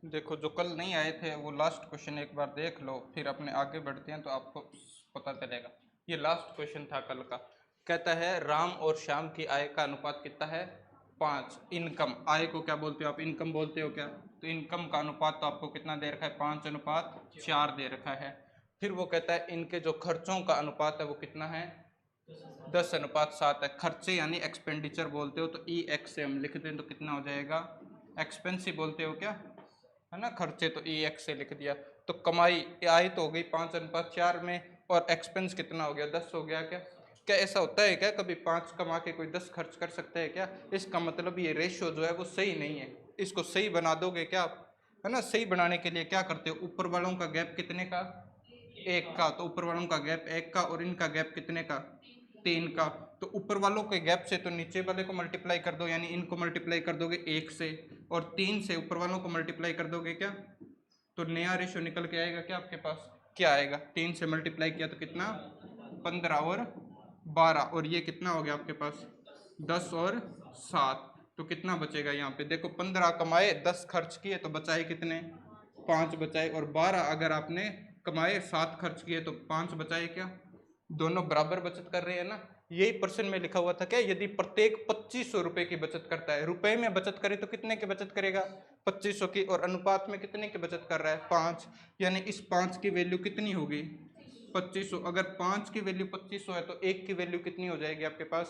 देखो जो कल नहीं आए थे वो लास्ट क्वेश्चन एक बार देख लो, फिर अपने आगे बढ़ते हैं तो आपको पता चलेगा। ये लास्ट क्वेश्चन था कल का। कहता है राम और श्याम की आय का अनुपात कितना है? 5। इनकम, आय को क्या बोलते हो आप? इनकम बोलते हो क्या? तो इनकम का अनुपात तो आपको कितना दे रखा है? 5:4 दे रखा है। फिर वो कहता है इनके जो खर्चों का अनुपात है वो कितना है? 10:7 है। खर्चे यानी एक्सपेंडिचर बोलते हो, तो ई एक्स से हम लिखते हैं तो कितना हो जाएगा? एक्सपेंसिव बोलते हो क्या, है ना? खर्चे तो ई एक्स से लिख दिया। तो कमाई आई तो हो गई 5:4 में, और एक्सपेंस कितना हो गया? 10 हो गया। क्या क्या ऐसा होता है क्या कभी 5 कमा के कोई 10 खर्च कर सकता है क्या? इसका मतलब ये रेशियो जो है वो सही नहीं है। इसको सही बना दोगे क्या आप, है ना? सही बनाने के लिए क्या करते हो? ऊपर वालों का गैप कितने का? 1 का। तो ऊपर वालों का गैप 1 का, और इनका गैप कितने का? 3 का। तो ऊपर वालों के गैप से तो नीचे वाले को मल्टीप्लाई कर दो, यानी इनको मल्टीप्लाई कर दोगे 1 से, और 3 से ऊपर वालों को मल्टीप्लाई कर दोगे क्या? तो नया रेशियो निकल के आएगा क्या आपके पास? क्या आएगा? 3 से मल्टीप्लाई किया तो कितना? 15 और 12, और ये कितना हो गया आपके पास? 10 और 7। तो कितना बचेगा यहाँ पे? देखो 15 कमाए, 10 खर्च किए, तो बचाए कितने? 5 बचाए। और 12 अगर आपने कमाए, 7 खर्च किए, तो 5 बचाए। क्या दोनों बराबर बचत कर रहे हैं ना? यही प्रश्न में लिखा हुआ था क्या? यदि प्रत्येक 2500 रुपए की बचत करता है, रुपए में बचत करे तो कितने की बचत करेगा? 2500 की। और अनुपात में कितने की बचत कर रहा है? 5। यानी इस 5 की वैल्यू कितनी होगी? 2500। अगर 5 की वैल्यू 2500 है तो 1 की वैल्यू कितनी हो जाएगी आपके पास?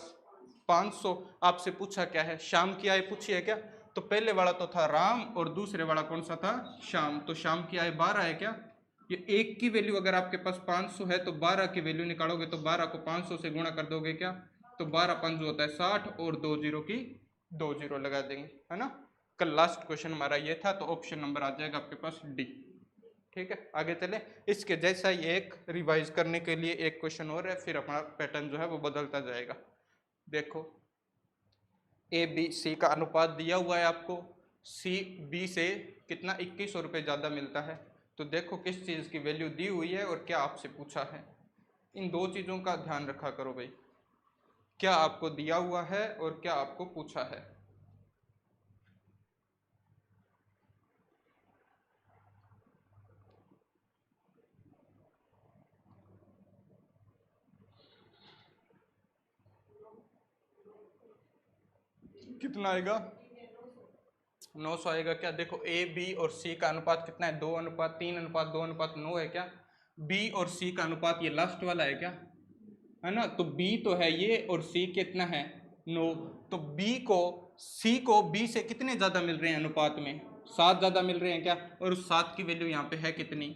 500। आपसे पूछा क्या है? शाम की आय पूछी है क्या? तो पहले वाला तो था राम, और दूसरे वाला कौन सा था? शाम। तो शाम की आय 12 है क्या? ये 1 की वैल्यू अगर आपके पास 500 है तो 12 की वैल्यू निकालोगे तो 12 को 500 से गुणा कर दोगे क्या? तो 12 5 होता है 60, और 2 जीरो की 2 जीरो लगा देंगे, है ना? कल लास्ट क्वेश्चन हमारा ये था, तो ऑप्शन नंबर आ जाएगा आपके पास डी। ठीक है, आगे चले। इसके जैसा ही एक रिवाइज करने के लिए एक क्वेश्चन और है, फिर अपना पैटर्न जो है वो बदलता जाएगा। देखो ए बी सी का अनुपात दिया हुआ है आपको। सी बी से कितना? 2100 रुपये ज़्यादा मिलता है। तो देखो किस चीज़ की वैल्यू दी हुई है और क्या आपसे पूछा है। इन दो चीज़ों का ध्यान रखा करो भाई, क्या आपको दिया हुआ है और क्या आपको पूछा है। कितना आएगा? 900 आएगा क्या? देखो ए बी और सी का अनुपात कितना है? 2:3:2:9 है क्या? बी और सी का अनुपात ये लास्ट वाला है क्या, है ना? तो बी तो है ये, और सी कितना है? 9। तो बी को, सी को बी से कितने ज़्यादा मिल रहे हैं अनुपात में? 7 ज़्यादा मिल रहे हैं क्या? और उस 7 की वैल्यू यहाँ पे है कितनी?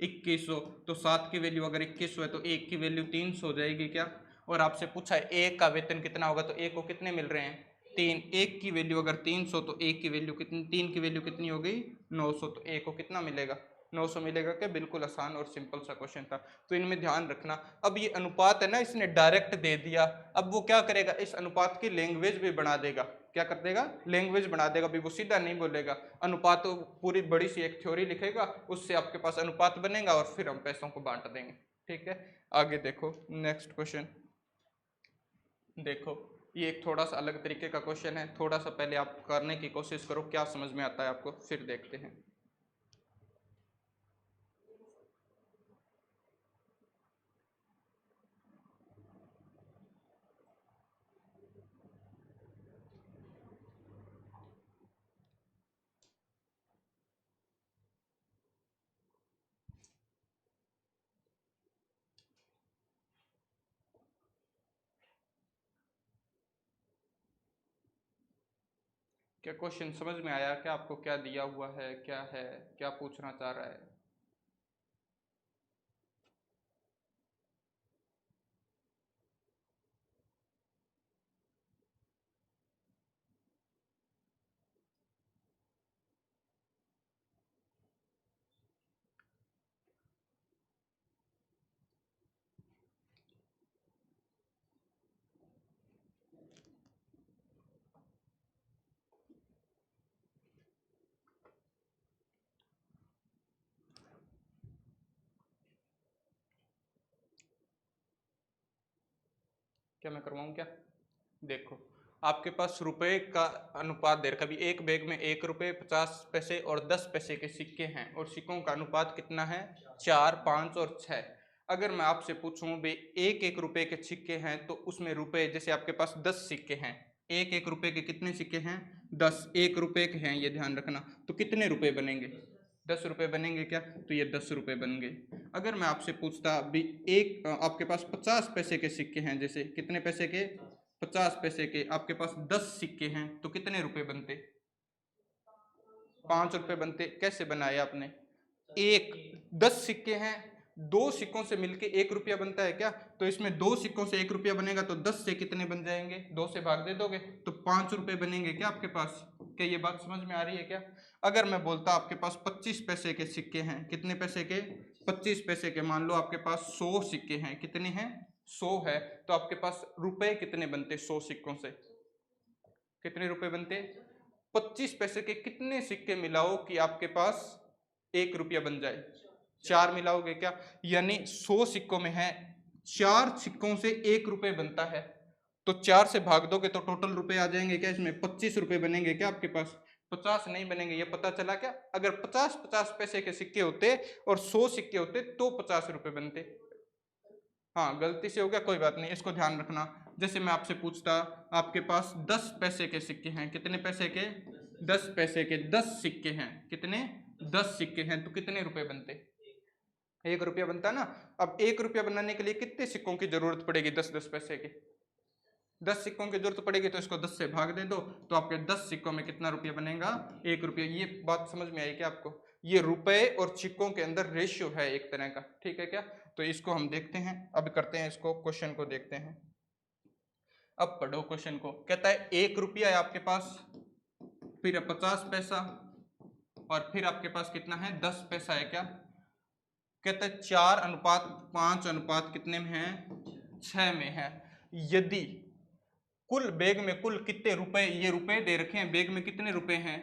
2100। तो 7 की वैल्यू अगर 2100 है तो 1 की वैल्यू 300 हो जाएगी क्या? और आपसे पूछा है ए का वेतन कितना होगा, तो ए को कितने मिल रहे हैं? 3। 1 की वैल्यू अगर 300 तो 1 की वैल्यू कितनी? 3 की वैल्यू कितनी हो गई? 900। तो ए को कितना मिलेगा? 900 मिलेगा क्या? बिल्कुल आसान और सिंपल सा क्वेश्चन था। तो इनमें ध्यान रखना। अब ये अनुपात है ना, इसने डायरेक्ट दे दिया। अब वो क्या करेगा? इस अनुपात की लैंग्वेज भी बना देगा। क्या कर देगा? लैंग्वेज बना देगा। अभी वो सीधा नहीं बोलेगा अनुपात, तो पूरी बड़ी सी एक थ्योरी लिखेगा, उससे आपके पास अनुपात बनेगा और फिर हम पैसों को बांट देंगे। ठीक है, आगे देखो नेक्स्ट क्वेश्चन। देखो ये एक थोड़ा सा अलग तरीके का क्वेश्चन है, थोड़ा सा पहले आप करने की कोशिश करो, क्या समझ में आता है आपको, फिर देखते हैं। क्या क्वेश्चन समझ में आया क्या आपको? क्या दिया हुआ है, क्या है, क्या पूछना चाह रहा है? क्या मैं करवाऊँ क्या? देखो आपके पास रुपए का अनुपात दे रखा, अभी एक बैग में 1 रुपये 50 पैसे और 10 पैसे के सिक्के हैं और सिक्कों का अनुपात कितना है, 4, 5 और 6। अगर मैं आपसे पूछूं भाई एक एक रुपए के सिक्के हैं तो उसमें रुपए, जैसे आपके पास 10 सिक्के हैं, एक एक रुपए के कितने सिक्के हैं, 10, 1 रुपए के हैं, ये ध्यान रखना, तो कितने रुपए बनेंगे, 10 रुपए बनेंगे क्या, तो ये 10 रुपए बन गए। अगर मैं आपसे पूछता भी एक आपके पास 50 पैसे के सिक्के हैं, जैसे कितने पैसे के, 50 पैसे के, आपके पास 10 सिक्के हैं तो कितने रुपए बनते, 5 रुपए बनते। कैसे बनाए आपने, एक 10 सिक्के हैं, 2 सिक्कों से मिलके 1 रुपया बनता है क्या, तो इसमें 2 सिक्कों से 1 रुपया बनेगा तो 10 से कितने बन जाएंगे, 2 से भाग दे दोगे तो 5 रुपए बनेंगे क्या आपके पास। क्या ये बात समझ में आ रही है क्या। अगर मैं बोलता आपके पास 25 पैसे के सिक्के हैं, कितने पैसे के, 25 पैसे के, मान लो आपके पास 100 सिक्के हैं, कितने हैं, 100 है, तो आपके पास रुपए कितने बनते, 100 सिक्कों से कितने रुपए बनते, 25 पैसे के कितने सिक्के मिलाओ कि आपके पास 1 रुपया बन जाए, 4 मिलाओगे क्या, यानी 100 सिक्कों में है 4 सिक्कों से 1 रुपये बनता है, तो 4 से भाग दोगे तो टोटल रुपए आ जाएंगे क्या, इसमें 25 रुपए बनेंगे क्या आपके पास, 50 नहीं बनेंगे। ये पता चला क्या, अगर 50-50 पैसे के सिक्के होते और 100 सिक्के होते तो 50 रुपए बनते। हाँ गलती से हो गया, कोई बात नहीं, इसको ध्यान रखना। जैसे मैं आपसे पूछता आपके पास 10 पैसे के सिक्के हैं, कितने पैसे के, 10 पैसे के 10 सिक्के हैं, कितने, 10 सिक्के हैं, तो कितने रुपए बनते, 1 रुपया बनता ना। अब 1 रुपया बनाने के लिए कितने सिक्कों की जरूरत पड़ेगी, 10-10 पैसे के, 10 सिक्कों की जरूरत पड़ेगी, तो इसको 10 से भाग दे दो तो आपके 10 सिक्कों में कितना रुपया बनेगा, 1 रुपया। ये बात समझ में आई क्या आपको, ये रुपए और सिक्कों के अंदर रेशियो है एक तरह का, ठीक है क्या। तो इसको हम देखते हैं, अब करते हैं इसको, क्वेश्चन को देखते हैं। अब पढ़ो क्वेश्चन को, कहता है 1 रुपया है आपके पास, फिर 50 पैसा और फिर आपके पास कितना है, 10 पैसा है क्या। कहता है 4:5 अनुपात कितने में है, 6 में है। यदि कुल बैग में कुल कितने रुपए, ये रुपए दे रखे हैं, बैग में कितने रुपए हैं,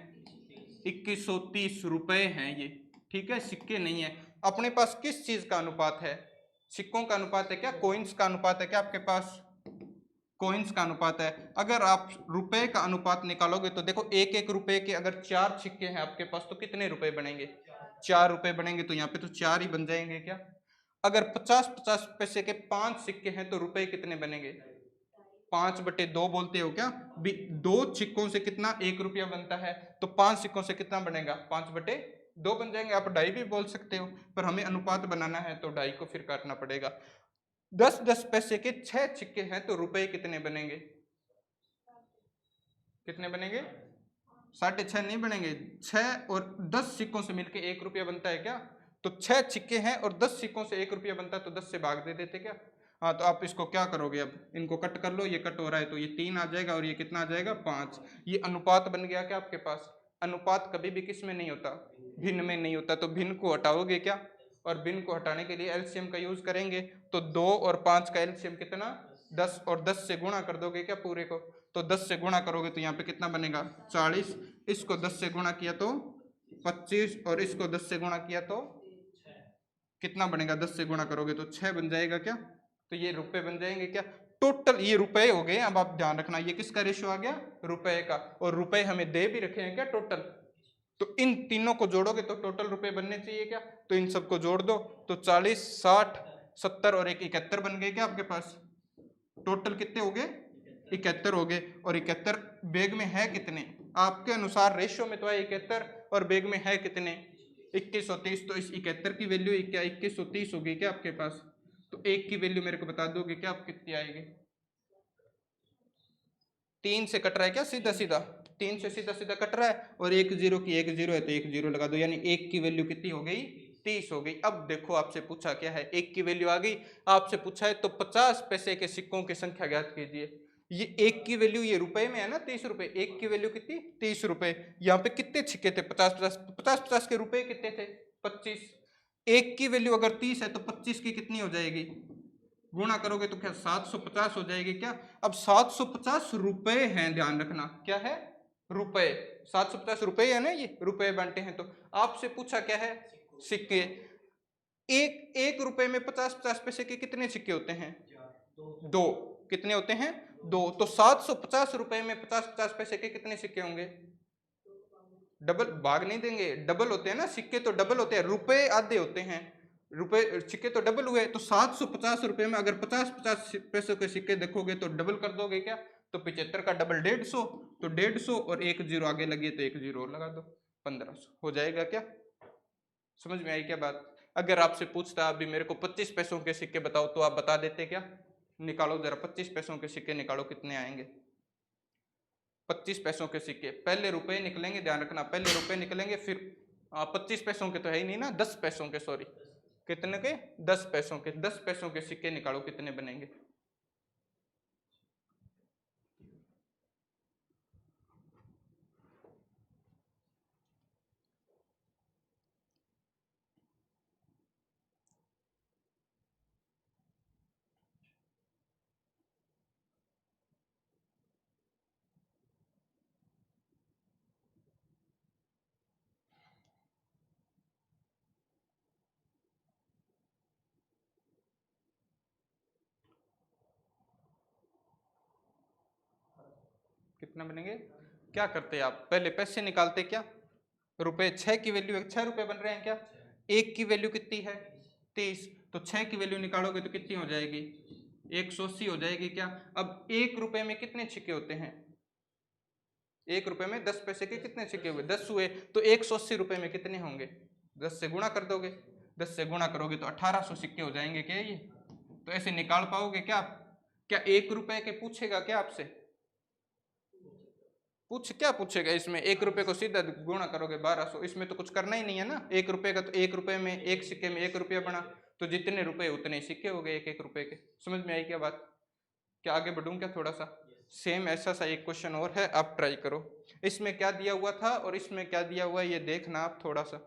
2130 रुपए हैं ये, ठीक है, सिक्के नहीं है। अपने पास किस चीज का अनुपात है, सिक्कों का अनुपात है क्या, कॉइन्स का अनुपात है क्या आपके पास, कॉइन्स का अनुपात है। अगर आप रुपए का अनुपात निकालोगे तो देखो एक एक रुपए के अगर 4 सिक्के हैं आपके पास तो कितने रुपए बनेंगे, 4 रुपए बनेंगे, तो यहाँ पे तो 4 ही बन जाएंगे क्या। अगर 50-50 पैसे के 5 सिक्के हैं तो रुपए कितने बनेंगे, 5/2 बोलते हो क्या, 2 सिक्कों से कितना 1 रुपया बनता है, तो 5 सिक्कों से कितना बनेगा, 5/2 बन जाएंगे। आप 2.5 भी बोल सकते हो, पर हमें अनुपात बनाना है तो 2.5 को फिर काटना पड़ेगा। 10-10 पैसे के 6 सिक्के हैं तो रुपए कितने बनेंगे, कितने बनेंगे, 6.5 नहीं बनेंगे, 6 और 10 सिक्कों से मिलके 1 रुपया बनता है क्या, तो 6 सिक्के हैं और 10 सिक्कों से 1 रुपया बनता है, तो 10 से भाग दे देते क्या। हाँ तो आप इसको क्या करोगे, अब इनको कट कर लो, ये कट हो रहा है तो ये 3 आ जाएगा और ये कितना आ जाएगा, 5। ये अनुपात बन गया क्या आपके पास। अनुपात कभी भी किस में नहीं होता, भिन्न में नहीं होता, तो भिन्न को हटाओगे क्या, और भिन्न को हटाने के लिए एलसीएम का यूज करेंगे, तो 2 और 5 का एलसीएम कितना, 10, और 10 से गुणा कर दोगे क्या पूरे को, तो 10 से गुणा करोगे तो यहाँ पे कितना बनेगा, 40। इसको 10 से गुणा किया तो 25 और इसको 10 से गुणा किया तो कितना बनेगा, 10 से गुणा करोगे तो 6 बन जाएगा क्या। तो ये रुपए बन जाएंगे क्या, टोटल ये रुपए हो गए। अब आप ध्यान रखना ये किसका रेशियो आ गया, रुपए का, और रुपए हमें दे भी रखे हैं क्या टोटल, तो इन तीनों को जोड़ोगे तो टोटल रुपए बनने चाहिए क्या, तो इन सबको जोड़ दो तो 40, 60, 70 और एक 71 बन गए क्या आपके पास। टोटल कितने हो गए, 71 हो गए। और 71 बैग में है कितने, आपके अनुसार रेशियो में तो है 71 और बैग में है कितने, 2130, तो इस 71 की वैल्यू क्या 2130 होगी क्या आपके पास। तो एक की वैल्यू मेरे को बता दोगे क्या आप कितनी आएगी, 3 से कट रहा है क्या सीधा सीधा, 3 से सीधा सीधा कट रहा है, और 1 0 की 1 0 है तो 1 0 लगा दो, यानी 1 की वैल्यू कितनी हो गई, 30 हो गई। अब देखो आपसे पूछा क्या है, 1 की वैल्यू आ गई, आपसे पूछा है तो 50 पैसे के सिक्कों की संख्या ज्ञात कीजिए। ये 1 की वैल्यू ये रुपए में है ना, 30 रुपए, 1 की वैल्यू कितनी, 30 रुपए। यहाँ पे कितने सिक्के थे, 50-50 के रुपए कितने थे, 25। 1 की वैल्यू अगर 30 है तो 25 की कितनी हो जाएगी, गुणा करोगे तो क्या 750 हो जाएगी क्या। अब 750 रुपए हैं, ध्यान रखना क्या है, रुपए, 750 रुपए है ना, ये रुपए बांटे हैं। तो आपसे पूछा क्या है, सिक्के। एक एक रुपए में 50-50 पैसे के कितने सिक्के होते हैं, 2, कितने होते हैं, 2, तो 750 रुपए में 50-50 पैसे के कितने सिक्के होंगे? डबल भाग नहीं देंगे, डबल होते हैं ना सिक्के, तो डबल होते हैं, रुपए आधे होते हैं, रुपए सिक्के तो डबल हुए। तो 750 रुपए में अगर 50-50 पैसों के सिक्के देखोगे तो डबल कर दोगे क्या? तो 75 का डबल 150, तो 150 और एक जीरो आगे लगी तो एक जीरो और लगा दो, 1500 हो जाएगा क्या? समझ में आई क्या बात? अगर आपसे पूछता अभी मेरे को 25 पैसों के सिक्के बताओ तो आप बता देते क्या? निकालो जरा 25 पैसों के सिक्के निकालो, कितने आएंगे? 25 पैसों के सिक्के पहले रुपए निकलेंगे, ध्यान रखना, पहले रुपए निकलेंगे, फिर 25 पैसों के तो है ही नहीं ना, 10 पैसों के, सॉरी, कितने के? 10 पैसों के। 10 पैसों के सिक्के निकालो, कितने बनेंगे? कितना बनेंगे? क्या करते आप, पहले पैसे निकालते क्या? रुपए, 6 की वैल्यू 6 रुपए बन रहे हैं क्या? एक की वैल्यू कितनी है? 30, तो 6 की वैल्यू निकालोगे तो कितनी हो जाएगी? 180 हो जाएगी क्या? अब 1 रुपए में कितने सिक्के होते हैं? 1 रुपए में 10 पैसे के कितने सिक्के हुए? 10 हुए, तो 180 रुपए में कितने होंगे? 10 से गुणा कर दोगे, 10 से गुणा करोगे तो 1800 सिक्के हो जाएंगे क्या ये? तो ऐसे निकाल पाओगे क्या आप? क्या 1 रुपए के पूछेगा क्या आपसे? क्या पूछेगा इसमें? 1 रुपए को सीधा गुणा करोगे 1200, इसमें तो कुछ करना ही नहीं है ना। 1 रुपए का तो 1 रुपए में, एक सिक्के में 1 रुपया बना, तो जितने रुपए उतने सिक्के हो गए 1-1 रुपए के। समझ में आई क्या बात? क्या आगे बढ़ूं क्या थोड़ा सा? सेम ऐसा सा एक क्वेश्चन और है, आप ट्राई करो। इसमें क्या दिया हुआ था और इसमें क्या दिया हुआ है ये देखना आप थोड़ा सा।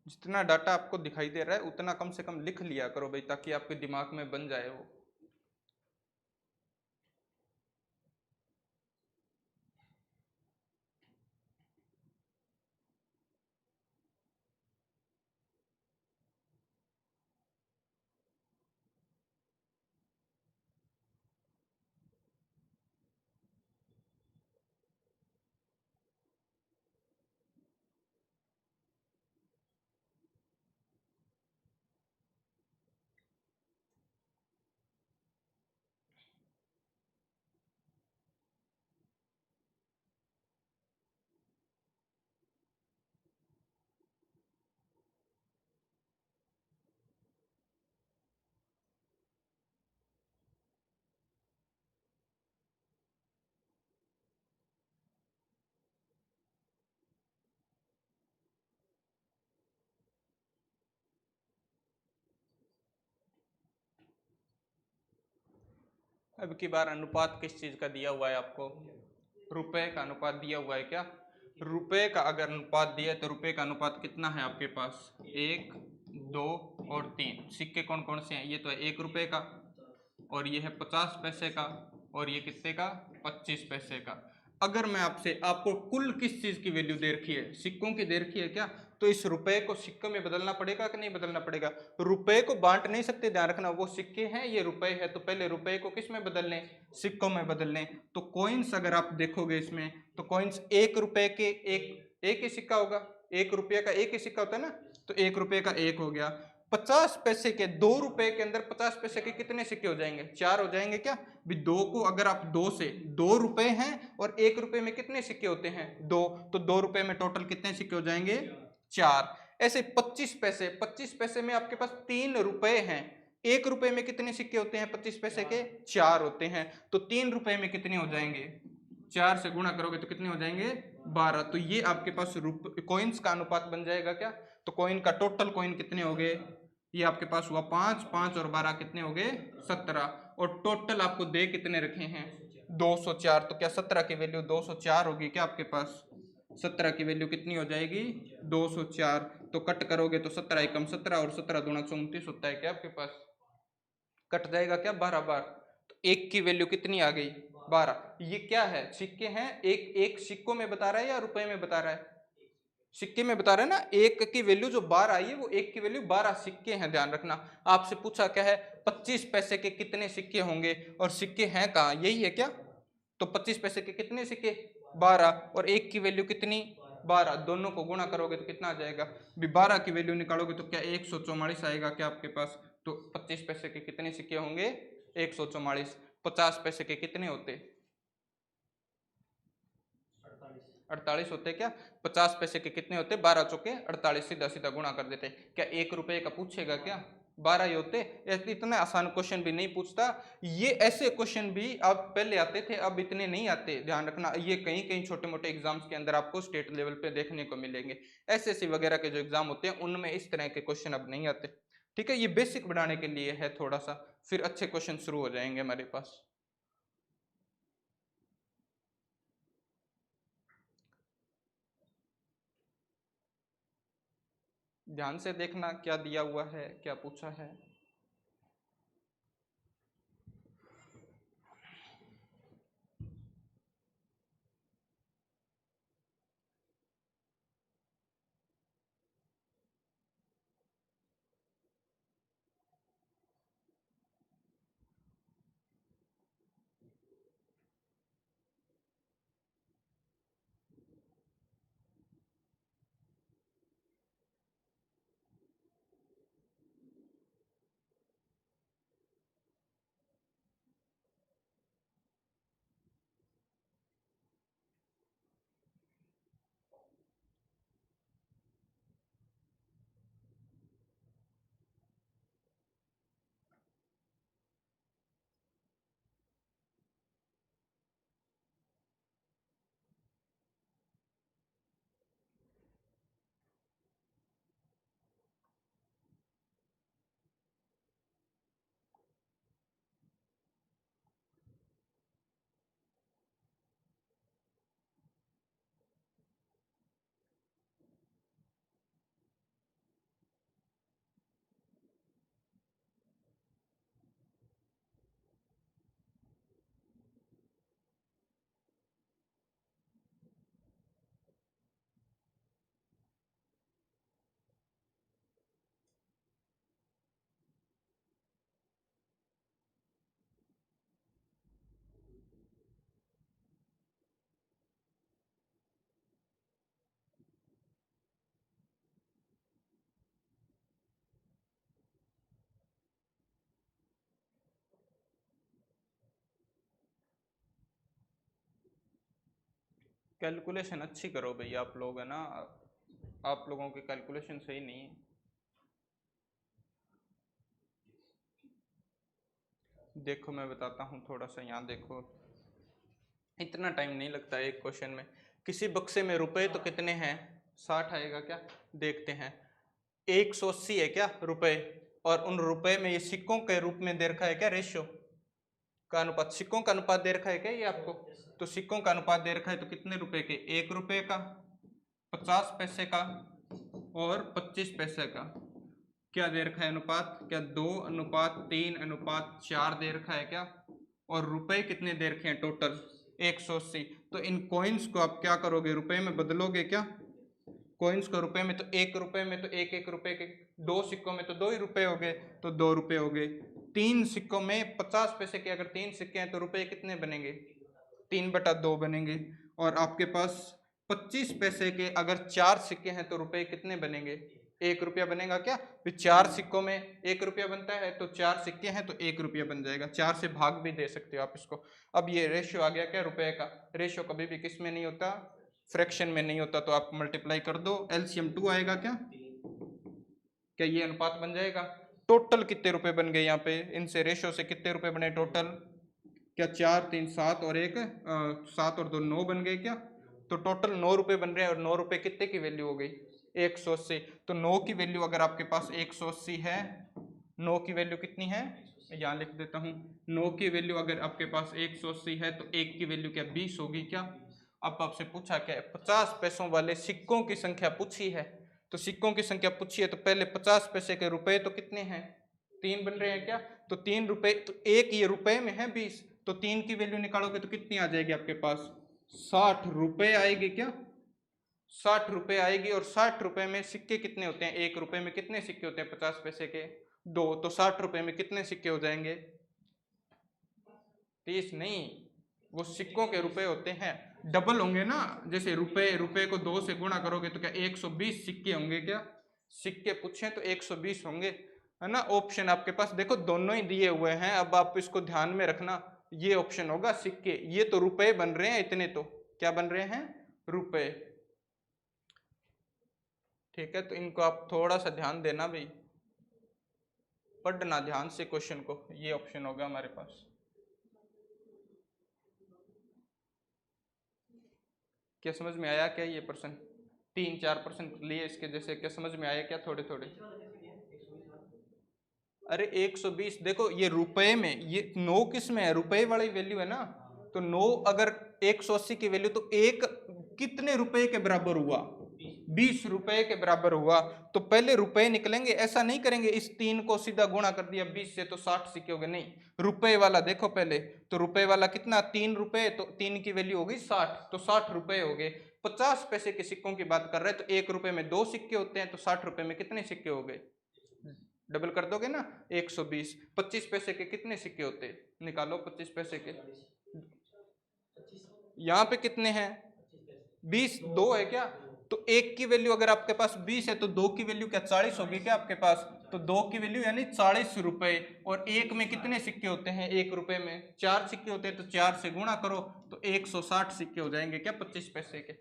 जितना डाटा आपको दिखाई दे रहा है उतना कम से कम लिख लिया करो भाई, ताकि आपके दिमाग में बन जाए वो। अब की बार अनुपात किस चीज का दिया हुआ है आपको? रुपए का अनुपात दिया हुआ है क्या? रुपए का अगर अनुपात दिया है तो रुपए का अनुपात कितना है आपके पास? 1, 2 और 3। सिक्के कौन कौन से हैं? ये तो है 1 रुपए का, और ये है 50 पैसे का, और ये कितने का? 25 पैसे का। अगर मैं आपसे, आपको कुल किस चीज की वैल्यू दे रखी है? सिक्कों की दे रखी है क्या? तो इस रुपए को सिक्कों में बदलना पड़ेगा कि नहीं बदलना पड़ेगा? रुपए को बांट नहीं सकते, ध्यान रखना, वो सिक्के हैं ये रुपए है, तो पहले रुपए को किस में बदल लें? सिक्कों में बदल लें। तो कॉइन्स अगर आप देखोगे इसमें, तो कॉइन्स 1 रुपए के एक ही सिक्का होगा, 1 रुपये का एक ही सिक्का होता है ना, तो 1 रुपए का एक हो गया। 50 पैसे के, 2 रुपए के अंदर 50 पैसे के कितने सिक्के हो जाएंगे? 4 हो जाएंगे क्या? भी 2 को अगर आप 2 से, 2 रुपए हैं और 1 रुपए में कितने सिक्के होते हैं? 2, तो 2 रुपए में टोटल कितने सिक्के हो जाएंगे? 4। ऐसे 25 पैसे, 25 पैसे में आपके पास 3 रुपए हैं, 1 रुपए में कितने सिक्के होते हैं 25 पैसे के? 4 होते हैं, तो 3 रुपए में कितने हो जाएंगे? 4 से गुणा करोगे तो कितने हो जाएंगे? 12। तो ये आपके पास कॉइन्स का अनुपात बन जाएगा क्या? तो कॉइन का टोटल कॉइन कितने हो गए? ये आपके पास हुआ 5, 5 और 12 कितने हो गए? 17। और टोटल आपको दे कितने रखे हैं? 204। तो क्या 17 की वैल्यू 204 होगी क्या आपके पास? 17 की वैल्यू कितनी हो जाएगी? 204। तो कट करोगे तो 17 एकम 17 और 17 दूना 29 होता है क्या आपके पास? कट जाएगा क्या 12 बार, तो एक की वैल्यू कितनी आ गई 12। ये क्या है, सिक्के हैं, एक एक सिक्कों में बता रहा है या रुपए में बता रहा है, सिक्के में बता रहा है ना। एक की वैल्यू जो 12 आई है वो एक की वैल्यू 12 सिक्के हैं, ध्यान रखना। आपसे पूछा क्या है 25 पैसे के कितने सिक्के होंगे, और सिक्के हैं कहाँ, यही है क्या। तो 25 पैसे के कितने सिक्के 12, और एक की वैल्यू कितनी 12, दोनों को गुणा करोगे तो कितना आ जाएगा, भी 12 की वैल्यू निकालोगे तो क्या 144 आएगा क्या आपके पास। तो 25 पैसे के कितने सिक्के होंगे 144। 50 पैसे के कितने होते 48 होते क्या, 50 पैसे के कितने होते 12 चौके 48, सीधा सीधा गुणा कर देते। क्या 1 रुपए का पूछेगा क्या, 12 ही होते। इतना आसान क्वेश्चन भी नहीं पूछता। ये ऐसे क्वेश्चन भी अब पहले आते थे, अब इतने नहीं आते, ध्यान रखना। ये कहीं कहीं छोटे मोटे एग्जाम्स के अंदर आपको स्टेट लेवल पे देखने को मिलेंगे। एसएससी वगैरह के जो एग्जाम होते हैं उनमें इस तरह के क्वेश्चन अब नहीं आते। ठीक है, ये बेसिक बनाने के लिए है थोड़ा सा, फिर अच्छे क्वेश्चन शुरू हो जाएंगे हमारे पास। ध्यान से देखना क्या दिया हुआ है, क्या पूछा है। कैलकुलेशन अच्छी करो भैया आप लोग, है ना। आप लोगों की कैलकुलेशन सही नहीं है। देखो मैं बताता हूँ थोड़ा सा, यहाँ देखो, इतना टाइम नहीं लगता एक क्वेश्चन में। किसी बक्से में रुपए तो कितने हैं 60 आएगा क्या, देखते हैं। 180 है क्या रुपए, और उन रुपए में ये सिक्कों के रूप में दे रखा है क्या, रेशियो का अनुपात, सिक्कों का अनुपात दे रखा है क्या ये आपको। तो सिक्कों का अनुपात दे रखा है, तो कितने रुपए के, 1 रुपए का, 50 पैसे का और 25 पैसे का। क्या दे रखा है अनुपात, क्या 2:3:4 दे रखा है क्या। और रुपए कितने दे रखे हैं टोटल 180। तो इन कॉइन्स को आप क्या करोगे, रुपए में बदलोगे क्या, कॉइन्स को रुपए में, तो 1 रुपए में तो 1 1 रुपए के, 2 सिक्कों में तो 2 ही रुपए हो गए, तो 2 रुपए हो गए। 3 सिक्कों में 50 पैसे के अगर 3 सिक्के हैं तो रुपए कितने बनेंगे, 3/2 बनेंगे। और आपके पास 25 पैसे के अगर 4 सिक्के हैं तो रुपए कितने बनेंगे, 1 रुपया बनेगा क्या। फिर 4 सिक्कों में 1 रुपया बनता है, तो 4 सिक्के हैं तो 1 रुपया बन जाएगा। 4 से भाग भी दे सकते हो आप इसको। अब ये रेशियो आ गया क्या रुपए का। रेशियो कभी भी किस में नहीं होता, फ्रैक्शन में नहीं होता। तो आप मल्टीप्लाई कर दो, एलसीएम 2 आएगा क्या, क्या ये अनुपात बन जाएगा। टोटल कितने रुपए बन गए यहाँ पे, इनसे रेशियो से कितने रुपए बने टोटल, क्या 4 3 7 और 1 7 और 2 9 बन गए क्या। तो टोटल 9 रुपए बन रहे हैं, और 9 रुपए कितने की वैल्यू हो गई 180। तो 9 की वैल्यू अगर आपके पास 180 है, 9 की वैल्यू कितनी है, यहाँ लिख देता हूँ। 9 की वैल्यू अगर आपके पास 180 है तो 1 की वैल्यू क्या 20 होगी क्या। अब आपसे पूछा क्या है, 50 पैसों वाले सिक्कों की संख्या पूछी है। तो सिक्कों की संख्या पूछी है, तो पहले 50 पैसे के रुपए तो कितने हैं 3 बन रहे हैं क्या। तो 3 रुपए, तो एक ये रुपए में है 20, तो 3 की वैल्यू निकालोगे तो कितनी आ जाएगी आपके पास, 60 रुपए आएगी क्या, 60 रुपए आएगी। और 60 रुपए में सिक्के कितने होते हैं, एक रुपए में कितने सिक्के होते हैं 50 पैसे के, 2, तो 60 रुपए में कितने सिक्के हो जाएंगे, 30 नहीं, वो सिक्कों के रुपए होते हैं, डबल होंगे ना, जैसे रुपए को 2 से गुणा करोगे तो क्या 120 सिक्के होंगे क्या, सिक्के पूछे तो 120 होंगे, है ना। ऑप्शन आपके पास देखो दोनों ही दिए हुए हैं, अब आप इसको ध्यान में रखना, ये ऑप्शन होगा सिक्के, ये तो रुपए बन रहे हैं इतने, तो क्या बन रहे हैं, रुपए। ठीक है, तो इनको आप थोड़ा सा ध्यान देना भाई, पढ़ना ध्यान से क्वेश्चन को, ये ऑप्शन होगा हमारे पास। क्या समझ में आया क्या ये प्रश्न, 3-4% लिए इसके जैसे, क्या समझ में आया क्या थोड़े थोड़े। अरे 120 देखो ये रुपए में, ये 9 किस में है, रुपए वाली वैल्यू है ना, तो 9 अगर 180 की वैल्यू, तो एक कितने रुपए के बराबर हुआ, 20 रुपए के बराबर हुआ, तो पहले रुपए निकलेंगे, ऐसा नहीं करेंगे इस 3 को सीधा गुणा कर दिया 20 से तो 60 सिक्के हो गए, नहीं, रुपए वाला देखो पहले, तो रुपए वाला कितना 3 रुपए, तो 3 की वैल्यू हो गई 60, तो 60 रुपए हो गए। 50 पैसे के सिक्कों की बात कर रहे हैं, तो 1 रुपए में 2 सिक्के होते हैं, तो 60 रुपए में कितने सिक्के हो गए, डबल कर दोगे ना 120। 25 पैसे के कितने सिक्के होते, निकालो 25 पैसे के, यहाँ पे कितने हैं 20, 2 है क्या, तो 1 की वैल्यू अगर आपके पास 20 है, तो 2 की वैल्यू क्या 40 होगी क्या आपके पास, तो 2 की वैल्यू यानी 40 रुपए, और 1 में कितने सिक्के होते हैं, 1 रुपए में 4 सिक्के होते हैं, तो 4 से गुणा करो तो 160 सिक्के हो जाएंगे क्या 25 पैसे के,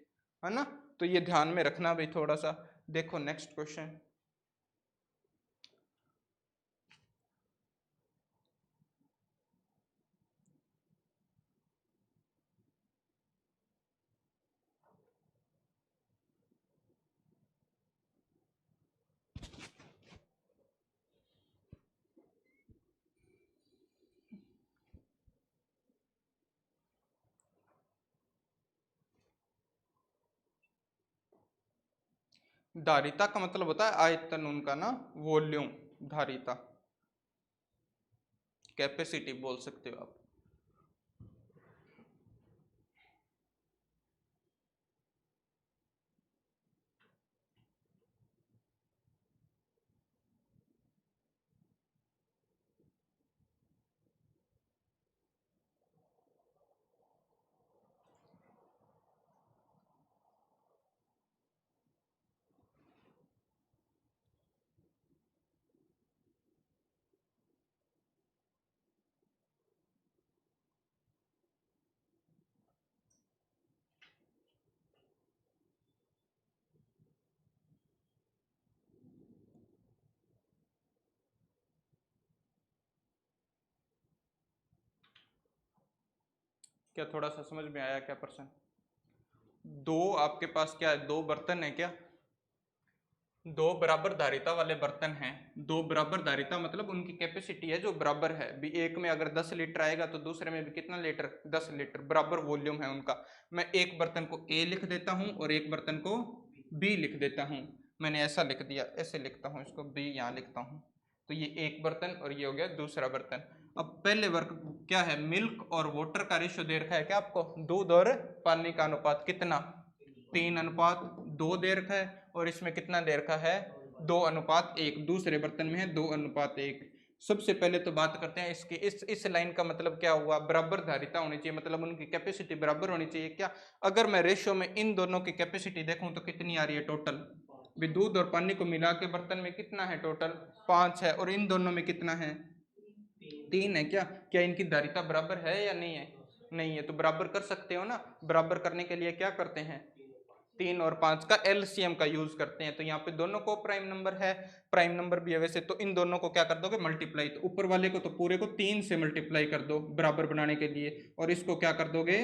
है ना। तो ये ध्यान में रखना भाई थोड़ा सा। देखो नेक्स्ट क्वेश्चन, धारिता का मतलब होता है आयतन उनका ना, वॉल्यूम, धारिता, कैपेसिटी बोल सकते हो आप। क्या थोड़ा सा समझ में आया क्या प्रश्न, दो आपके पास क्या है, दो बर्तन है क्या, दो बराबर धारिता वाले बर्तन हैं, दो बराबर धारिता मतलब उनकी कैपेसिटी है जो बराबर है, भी एक में अगर 10 लीटर आएगा तो दूसरे में भी कितना लीटर, 10 लीटर, बराबर वॉल्यूम है उनका। मैं एक बर्तन को ए लिख देता हूं और एक बर्तन को बी लिख देता हूं, मैंने ऐसा लिख दिया, ऐसे लिखता हूं इसको, बी यहाँ लिखता हूं, तो ये एक बर्तन और ये हो गया दूसरा बर्तन। अब पहले वर्क क्या है, मिल्क और वाटर का रेशियो दे रखा है क्या आपको, दूध और पानी का अनुपात कितना, 3:2 दे रखा है, और इसमें कितना दे रखा है, 2:1, दूसरे बर्तन में है 2:1। सबसे पहले तो बात करते हैं इसकी, इस लाइन का मतलब क्या हुआ, बराबर धारिता होनी चाहिए, मतलब उनकी कैपेसिटी बराबर होनी चाहिए क्या। अगर मैं रेशियो में इन दोनों की कैपेसिटी देखूं तो कितनी आ रही है टोटल, भी दूध और पानी को मिला के बर्तन में कितना है टोटल 5 है, और इन दोनों में कितना है 3 है क्या, क्या इनकी धारिता बराबर है या नहीं है, नहीं है, तो बराबर कर सकते हो ना, बराबर करने के लिए क्या करते हैं, 3 और 5 का एलसीएम का यूज करते हैं, तो यहाँ पे दोनों को प्राइम नंबर है, प्राइम नंबर भी है वैसे, तो इन दोनों को क्या कर दोगे मल्टीप्लाई, तो ऊपर वाले को तो पूरे को 3 से मल्टीप्लाई कर दो बराबर बनाने के लिए, और इसको क्या कर दोगे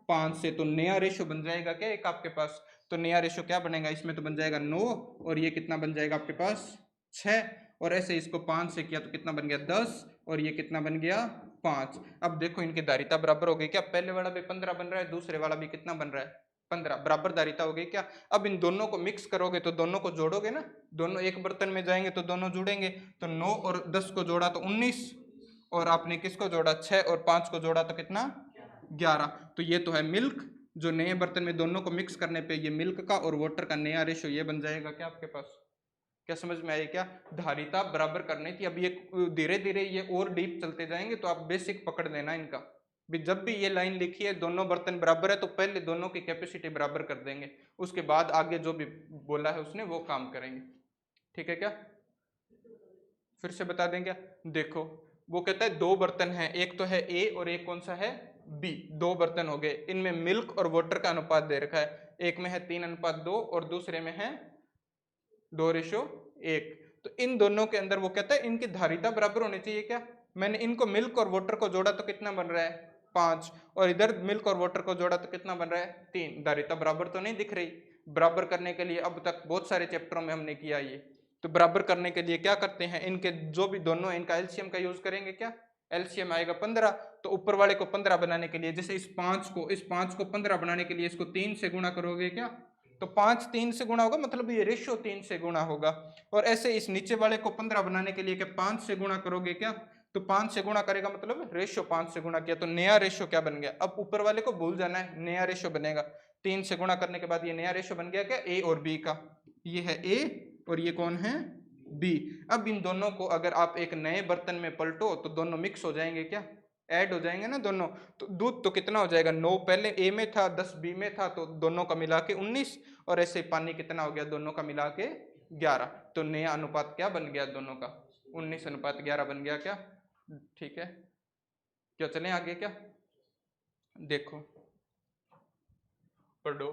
5 से, तो नया रेशो बन जाएगा क्या एक आपके पास, तो नया रेशो क्या बनेगा, इसमें तो बन जाएगा 9, और ये कितना बन जाएगा आपके पास 6, और ऐसे इसको 5 से किया तो कितना बन गया 10, और ये कितना बन गया 5। अब देखो इनकी धारिता बराबर हो गई क्या, पहले वाला भी 15 बन रहा है, दूसरे वाला भी कितना बन रहा है 15, बराबर धारिता हो गई क्या। अब इन दोनों को मिक्स करोगे तो दोनों को जोड़ोगे ना, दोनों एक बर्तन में जाएंगे तो दोनों जुड़ेंगे, तो 9 और 10 को जोड़ा तो 19, और आपने किसको जोड़ा 6 और 5 को जोड़ा तो कितना 11। तो ये तो है मिल्क, जो नए बर्तन में दोनों को मिक्स करने पे ये मिल्क का और वाटर का नया रेशो ये बन जाएगा क्या आपके पास। क्या समझ में आई क्या। धारिता बराबर करनी थी। अब ये धीरे धीरे ये और डीप चलते जाएंगे तो आप बेसिक पकड़ लेना इनका भी। जब भी ये लाइन लिखी है दोनों बर्तन बराबर है तो पहले दोनों की कैपेसिटी बराबर कर देंगे, उसके बाद आगे जो भी बोला है उसने वो काम करेंगे। ठीक है क्या, फिर से बता दें क्या। देखो वो कहता है दो बर्तन हैं, एक तो है ए और एक कौन सा है बी। दो बर्तन हो गए, इनमें मिल्क और वाटर का अनुपात दे रखा है, एक में है 3:2 और दूसरे में है 2:1। तो इन दोनों के अंदर वो कहता है इनकी धारिता बराबर होनी चाहिए क्या। मैंने इनको मिल्क और वाटर को जोड़ा तो कितना बन रहा है 5, और इधर मिल्क और वाटर को जोड़ा तो कितना बन रहा है 3। धारिता बराबर तो नहीं दिख रही। बराबर करने के लिए अब तक बहुत सारे चैप्टरों में हमने किया ये, तो बराबर करने के लिए क्या करते हैं, इनके जो भी दोनों इनका एलसीएम का यूज करेंगे। क्या एलसीएम आएगा 15, तो ऊपर वाले को 15 बनाने के लिए जैसे इस 5 को 15 बनाने के लिए इसको 3 से गुणा करोगे क्या, तो 5 3 से गुणा होगा, मतलब ये रेशियो 3 से गुणा होगा। और ऐसे इस नीचे वाले को 15 बनाने के लिए क्या 5 से गुणा करोगे क्या, तो 5 से गुणा करेगा मतलब रेशियो 5 से गुणा किया, तो नया रेशियो क्या बन गया। अब ऊपर वाले को भूल जाना है, नया रेशियो बनेगा 3 से गुणा करने के बाद ये नया रेशियो बन गया क्या ए और बी का। ये है ए और ये कौन है बी। अब इन दोनों को अगर आप एक नए बर्तन में पलटो तो दोनों मिक्स हो जाएंगे क्या, ऐड हो जाएंगे ना दोनों। तो दूध तो कितना हो जाएगा 9 पहले ए में था 10 बी में था, तो दोनों का मिला के 19, और ऐसे पानी कितना हो गया दोनों का मिला के 11। तो नया अनुपात क्या बन गया दोनों का 19:11 बन गया क्या। ठीक है क्या, चलें आगे क्या। देखो पढ़ो।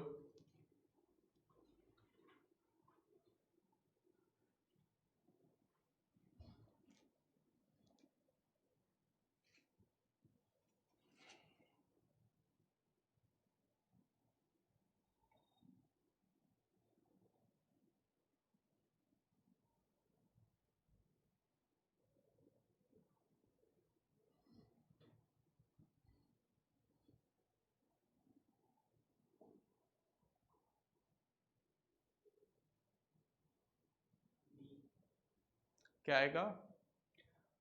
क्या आएगा,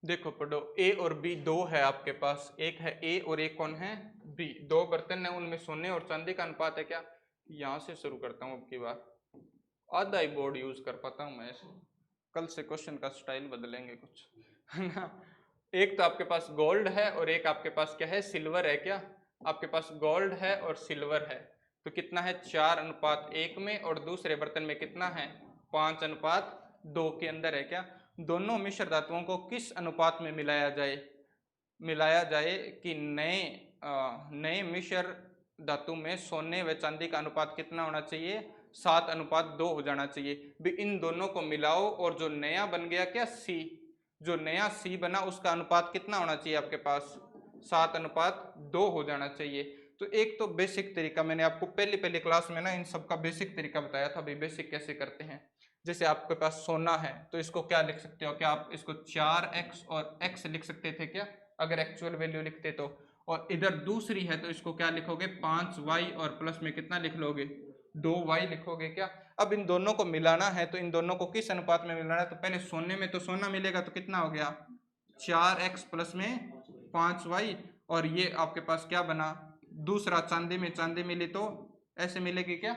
देखो पढ़ो। ए और बी दो है आपके पास, एक है ए और एक कौन है बी। दो बर्तन है, उनमें सोने और चांदी का अनुपात है क्या। यहां से शुरू करता हूं, अब की बार आधा ही बोर्ड यूज कर पाता हूं मैं ऐसे। कल से क्वेश्चन का स्टाइल बदलेंगे कुछ, है ना। एक तो आपके पास गोल्ड है और एक आपके पास क्या है सिल्वर है क्या। आपके पास गोल्ड है और सिल्वर है, तो कितना है 4:1 में, और दूसरे बर्तन में कितना है 5:2 के अंदर है क्या। दोनों मिश्र धातुओं को किस अनुपात में मिलाया जाए कि नए मिश्र धातु में सोने व चांदी का अनुपात कितना होना चाहिए 7:2 हो जाना चाहिए। भी इन दोनों को मिलाओ और जो नया बन गया क्या सी, जो नया सी बना उसका अनुपात कितना होना चाहिए आपके पास 7:2 हो जाना चाहिए। तो एक तो बेसिक तरीका मैंने आपको पहली क्लास में ना इन सब का बेसिक तरीका बताया था, भाई बेसिक कैसे करते हैं। जैसे आपके पास सोना है तो इसको क्या लिख सकते हो, क्या आप इसको 4x और x लिख सकते थे क्या, अगर एक्चुअल वैल्यू लिखते तो। और इधर दूसरी है तो इसको क्या लिखोगे 5y और प्लस में कितना लिख लोगे 2y लिखोगे क्या। अब इन दोनों को मिलाना है तो इन दोनों को किस अनुपात में मिलाना है, तो पहले सोने में तो सोना मिलेगा तो कितना हो गया 4x प्लस में 5y, और ये आपके पास क्या बना दूसरा चांदी में चांदी मिली तो ऐसे मिलेगी क्या।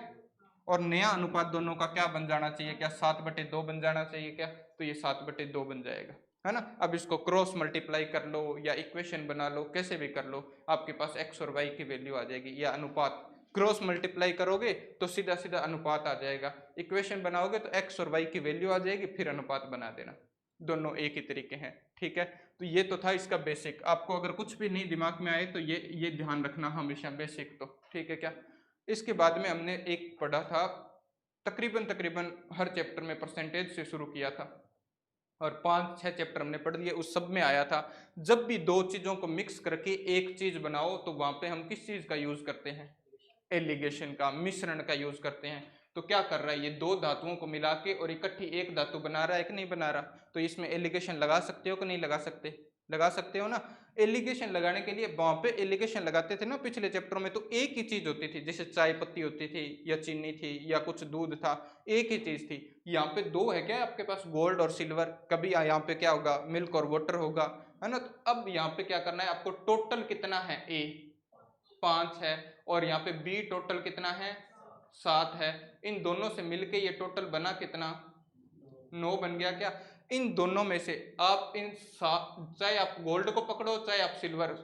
और नया अनुपात दोनों का क्या बन जाना चाहिए क्या 7/2 बन जाना चाहिए क्या, तो ये 7/2 बन जाएगा, है ना। अब इसको क्रॉस मल्टीप्लाई कर लो या इक्वेशन बना लो, कैसे भी कर लो, आपके पास x और y की वैल्यू आ जाएगी, या अनुपात क्रॉस मल्टीप्लाई करोगे तो सीधा सीधा अनुपात आ जाएगा, इक्वेशन बनाओगे तो x और y की वैल्यू आ जाएगी, फिर अनुपात बना देना। दोनों एक ही तरीके हैं, ठीक है। तो ये तो था इसका बेसिक। आपको अगर कुछ भी नहीं दिमाग में आए तो ये ध्यान रखना हमेशा बेसिक, तो ठीक है क्या। इसके बाद में हमने एक पढ़ा था, तकरीबन हर चैप्टर में परसेंटेज से शुरू किया था, और 5-6 चैप्टर हमने पढ़ लिए, उस सब में आया था जब भी दो चीजों को मिक्स करके एक चीज बनाओ तो वहां पे हम किस चीज का यूज करते हैं, एलिगेशन का, मिश्रण का यूज करते हैं। तो क्या कर रहा है ये दो धातुओं को मिला के और इकट्ठी एक धातु बना रहा है कि नहीं बना रहा, तो इसमें एलिगेशन लगा सकते हो कि नहीं लगा सकते हो ना। एलिगेशन लगाने के लिए वहां पे एलिगेशन लगाते थे ना पिछले चैप्टरों में, तो एक ही चीज होती थी, जैसे चाय पत्ती होती थी या चीनी थी या कुछ दूध था, एक ही चीज थी। यहाँ पे दो है क्या आपके पास गोल्ड और सिल्वर, कभी यहाँ पे क्या होगा मिल्क और वाटर होगा, है ना। तो अब यहाँ पे क्या करना है आपको, टोटल कितना है, ए 5 है और यहाँ पे बी टोटल कितना है 7 है, इन दोनों से मिलके ये टोटल बना कितना 9 बन गया क्या। इन दोनों में से आप चाहे आप गोल्ड को पकड़ो चाहे आप सिल्वर,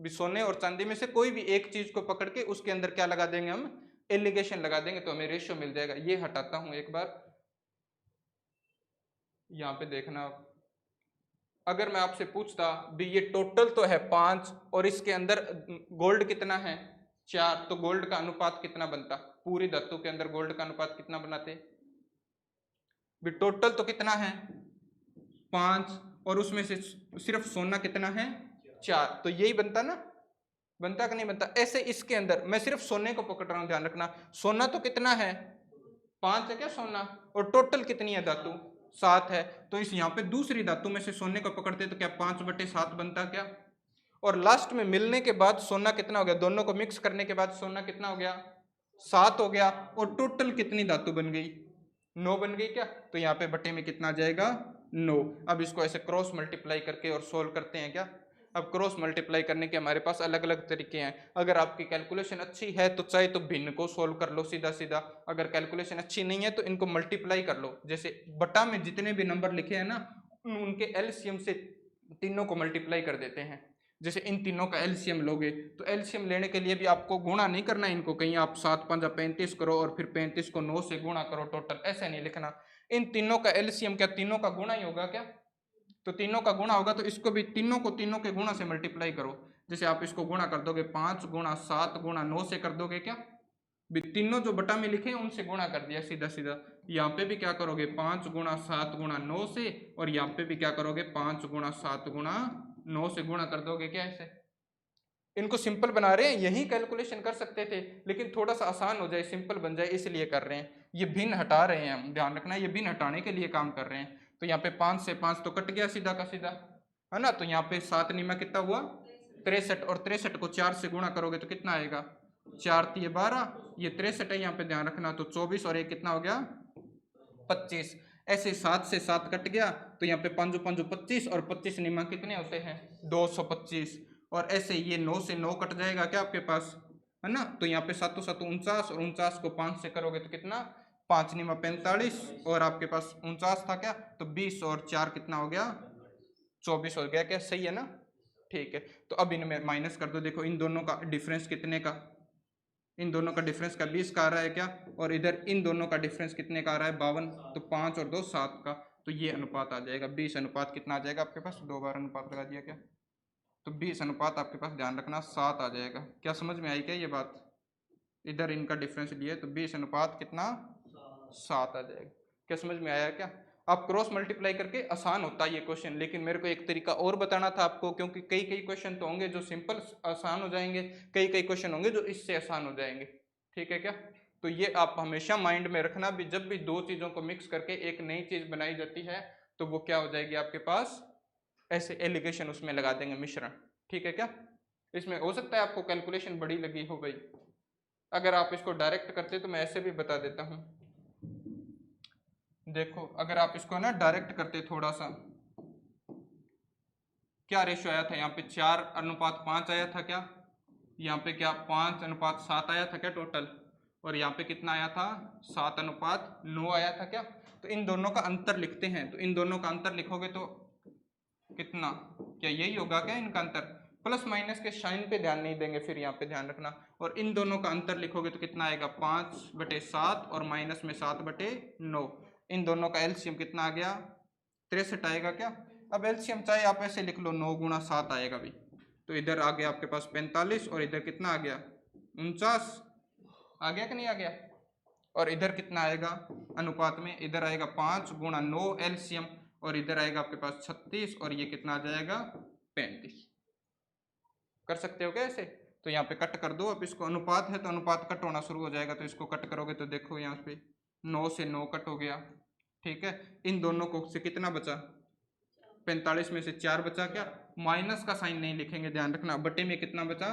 सोने और चांदी में से कोई भी एक चीज को पकड़ के उसके अंदर क्या लगा देंगे हम, एलिगेशन लगा देंगे, तो हमें रेशियो मिल जाएगा। ये हटाता हूं एक बार, यहाँ पे देखना आप, अगर मैं आपसे पूछता भी ये टोटल तो है 5 और इसके अंदर गोल्ड कितना है 4, तो गोल्ड का अनुपात कितना बनता, पूरी धातु के अंदर गोल्ड का अनुपात कितना बनाते, भी टोटल तो कितना है 5 और उसमें से सिर्फ सोना कितना है 4, तो यही बनता ना, बनता कि नहीं बनता। ऐसे इसके अंदर मैं सिर्फ सोने को पकड़ रहा हूं, ध्यान रखना, सोना तो कितना है 5 है क्या सोना, और टोटल कितनी है धातु 7 है, तो इस यहाँ पे दूसरी धातु में से सोने को पकड़ते तो क्या 5/7 बनता क्या, और लास्ट में मिलने के बाद सोना कितना हो गया, दोनों को मिक्स करने के बाद सोना कितना हो गया 7 हो गया, और टोटल कितनी धातु बन गई 9 बन गई क्या, तो यहाँ पे बटे में कितना आ जाएगा 9। अब इसको ऐसे क्रॉस मल्टीप्लाई करके और सोल्व करते हैं क्या। अब क्रॉस मल्टीप्लाई करने के हमारे पास अलग अलग तरीके हैं, अगर आपकी कैलकुलेशन अच्छी है तो चाहे तो भिन्न को सोल्व कर लो सीधा सीधा, अगर कैलकुलेशन अच्छी नहीं है तो इनको मल्टीप्लाई कर लो, जैसे बटा में जितने भी नंबर लिखे हैं ना उनके एलसीएम से तीनों को मल्टीप्लाई कर देते हैं। जैसे इन तीनों का एलसीएम लोगे तो एलसीएम लेने के लिए भी आपको गुणा नहीं करना इनको, कहीं आप 7 5 35 करो और फिर 35 को 9 से गुणा करो टोटल, ऐसे नहीं लिखना। इन तीनों का एलसीएम क्या तीनों का गुणा ही होगा क्या, तो तीनों का गुणा होगा, तो इसको भी तीनों को तीनों के गुणा से मल्टीप्लाई करो। जैसे आप इसको गुणा कर दोगे 5 गुणा 7 गुणा 9 से कर दोगे क्या, भी तीनों जो बटा में लिखे हैं उनसे गुणा कर दिया सीधा सीधा। यहाँ पे भी क्या करोगे 5 गुणा 7 गुणा 9 से, और यहाँ पे भी क्या करोगे 5 गुणा 7 गुणा 9 से गुणा कर दोगे क्या, ऐसे इनको सिंपल बना रहे हैं। यही कैलकुलेशन कर सकते थे लेकिन थोड़ा सा आसान हो जाए सिंपल बन जाए इसलिए कर रहे हैं, ये भिन्न हटा रहे हैं हम, ध्यान रखना ये भिन्न हटाने के लिए काम कर रहे हैं। तो यहाँ पे 5 से 5 तो कट गया सीधा का सीधा, है ना, तो यहाँ पे 7 निमा कितना हुआ 63, और 63 को 4 से गुणा करोगे तो कितना आएगा 4 3 12, ये 63 है यहाँ पे ध्यान रखना, तो 24 और एक कितना हो गया 25। ऐसे 7 से 7 कट गया तो यहाँ पे 5 5 25 और 25 निमा कितने होते हैं 225, और ऐसे ये 9 से 9 कट जाएगा क्या आपके पास, है ना, तो यहाँ पे 7 7 49 और 49 को 5 से करोगे तो कितना 5 निमा 45, और आपके पास 49 था क्या, तो 20 और 4 कितना हो गया 24 हो गया क्या, सही है ना, ठीक है। तो अब इनमें माइनस कर दो, देखो इन दोनों का डिफरेंस कितने का, इन दोनों का डिफरेंस का 20 का आ रहा है क्या, और इधर इन दोनों का डिफरेंस कितने का आ रहा है 52, तो 5 और 2 7 का, तो ये अनुपात आ जाएगा 20 अनुपात कितना आ जाएगा आपके पास, 2 बार अनुपात लगा दिया क्या, तो 20 अनुपात आपके पास ध्यान रखना 7 आ जाएगा। क्या समझ में आई क्या ये बात, इधर इनका डिफरेंस लिए तो 20 अनुपात कितना 7 आ जाएगा। क्या समझ में आया क्या, आप क्रॉस मल्टीप्लाई करके आसान होता है ये क्वेश्चन, लेकिन मेरे को एक तरीका और बताना था आपको, क्योंकि कई कई क्वेश्चन तो होंगे जो सिंपल आसान हो जाएंगे, कई कई क्वेश्चन होंगे जो इससे आसान हो जाएंगे, ठीक है क्या। तो ये आप हमेशा माइंड में रखना भी, जब भी दो चीज़ों को मिक्स करके एक नई चीज़ बनाई जाती है तो वो क्या हो जाएगी आपके पास, ऐसे एलिगेशन उसमें लगा देंगे मिश्रण, ठीक है क्या। इसमें हो सकता है आपको कैलकुलेशन बड़ी लगी हो भाई, अगर आप इसको डायरेक्ट करते तो मैं ऐसे भी बता देता हूँ। देखो अगर आप इसको ना डायरेक्ट करते थोड़ा सा, क्या रेशियो आया था यहाँ पे 4:5 आया था क्या, यहाँ पे क्या 5:7 आया था क्या टोटल, और यहाँ पे कितना आया था 7:9 आया था क्या। तो इन दोनों का अंतर लिखते हैं, तो इन दोनों का अंतर लिखोगे तो कितना, क्या यही होगा क्या इनका अंतर, प्लस माइनस के साइन पे ध्यान नहीं देंगे फिर यहाँ पे ध्यान रखना, और इन दोनों का अंतर लिखोगे तो कितना आएगा 5/7 और माइनस में 7/9, इन दोनों का एलसीएम कितना आ गया 63 आएगा क्या। अब एलसीएम चाहे आप ऐसे लिख लो 9 × 7 आएगा भी, तो इधर आ गया आपके पास 45 और इधर कितना आ गया 49, आ गया कि नहीं आ गया, और इधर कितना आएगा अनुपात में, इधर आएगा 5 × 9 एलसीएम, और इधर आएगा आपके पास 36 और ये कितना आ जाएगा 35। कर सकते हो क्या ऐसे, तो यहाँ पे कट कर दो, अब इसको अनुपात है तो अनुपात कट होना शुरू हो जाएगा, तो इसको कट करोगे तो देखो यहाँ पे 9 से 9 कट हो गया, ठीक है। इन दोनों को से कितना बचा 45 में से 4 बचा क्या, माइनस का साइन नहीं लिखेंगे ध्यान रखना, बटे में कितना बचा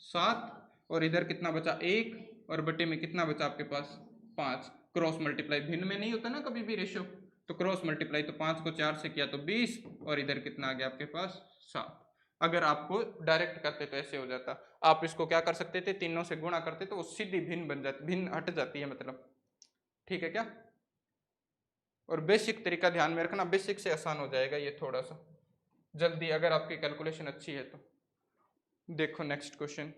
7, और इधर कितना बचा 1, और बटे में कितना बचा आपके पास 5। क्रॉस मल्टीप्लाई भिन्न में नहीं होता ना कभी भी रेशियो, तो क्रॉस मल्टीप्लाई, तो 5 को 4 से किया तो 20, और इधर कितना आ गया आपके पास 7। अगर आपको डायरेक्ट करते तो ऐसे हो जाता, आप इसको क्या कर सकते थे, तीनों से गुणा करते तो वो सीधी भिन्न बन जाती, भिन्न हट जाती है मतलब। ठीक है क्या? और बेसिक तरीका ध्यान में रखना, बेसिक से आसान हो जाएगा ये थोड़ा सा जल्दी, अगर आपकी कैलकुलेशन अच्छी है तो। देखो नेक्स्ट क्वेश्चन।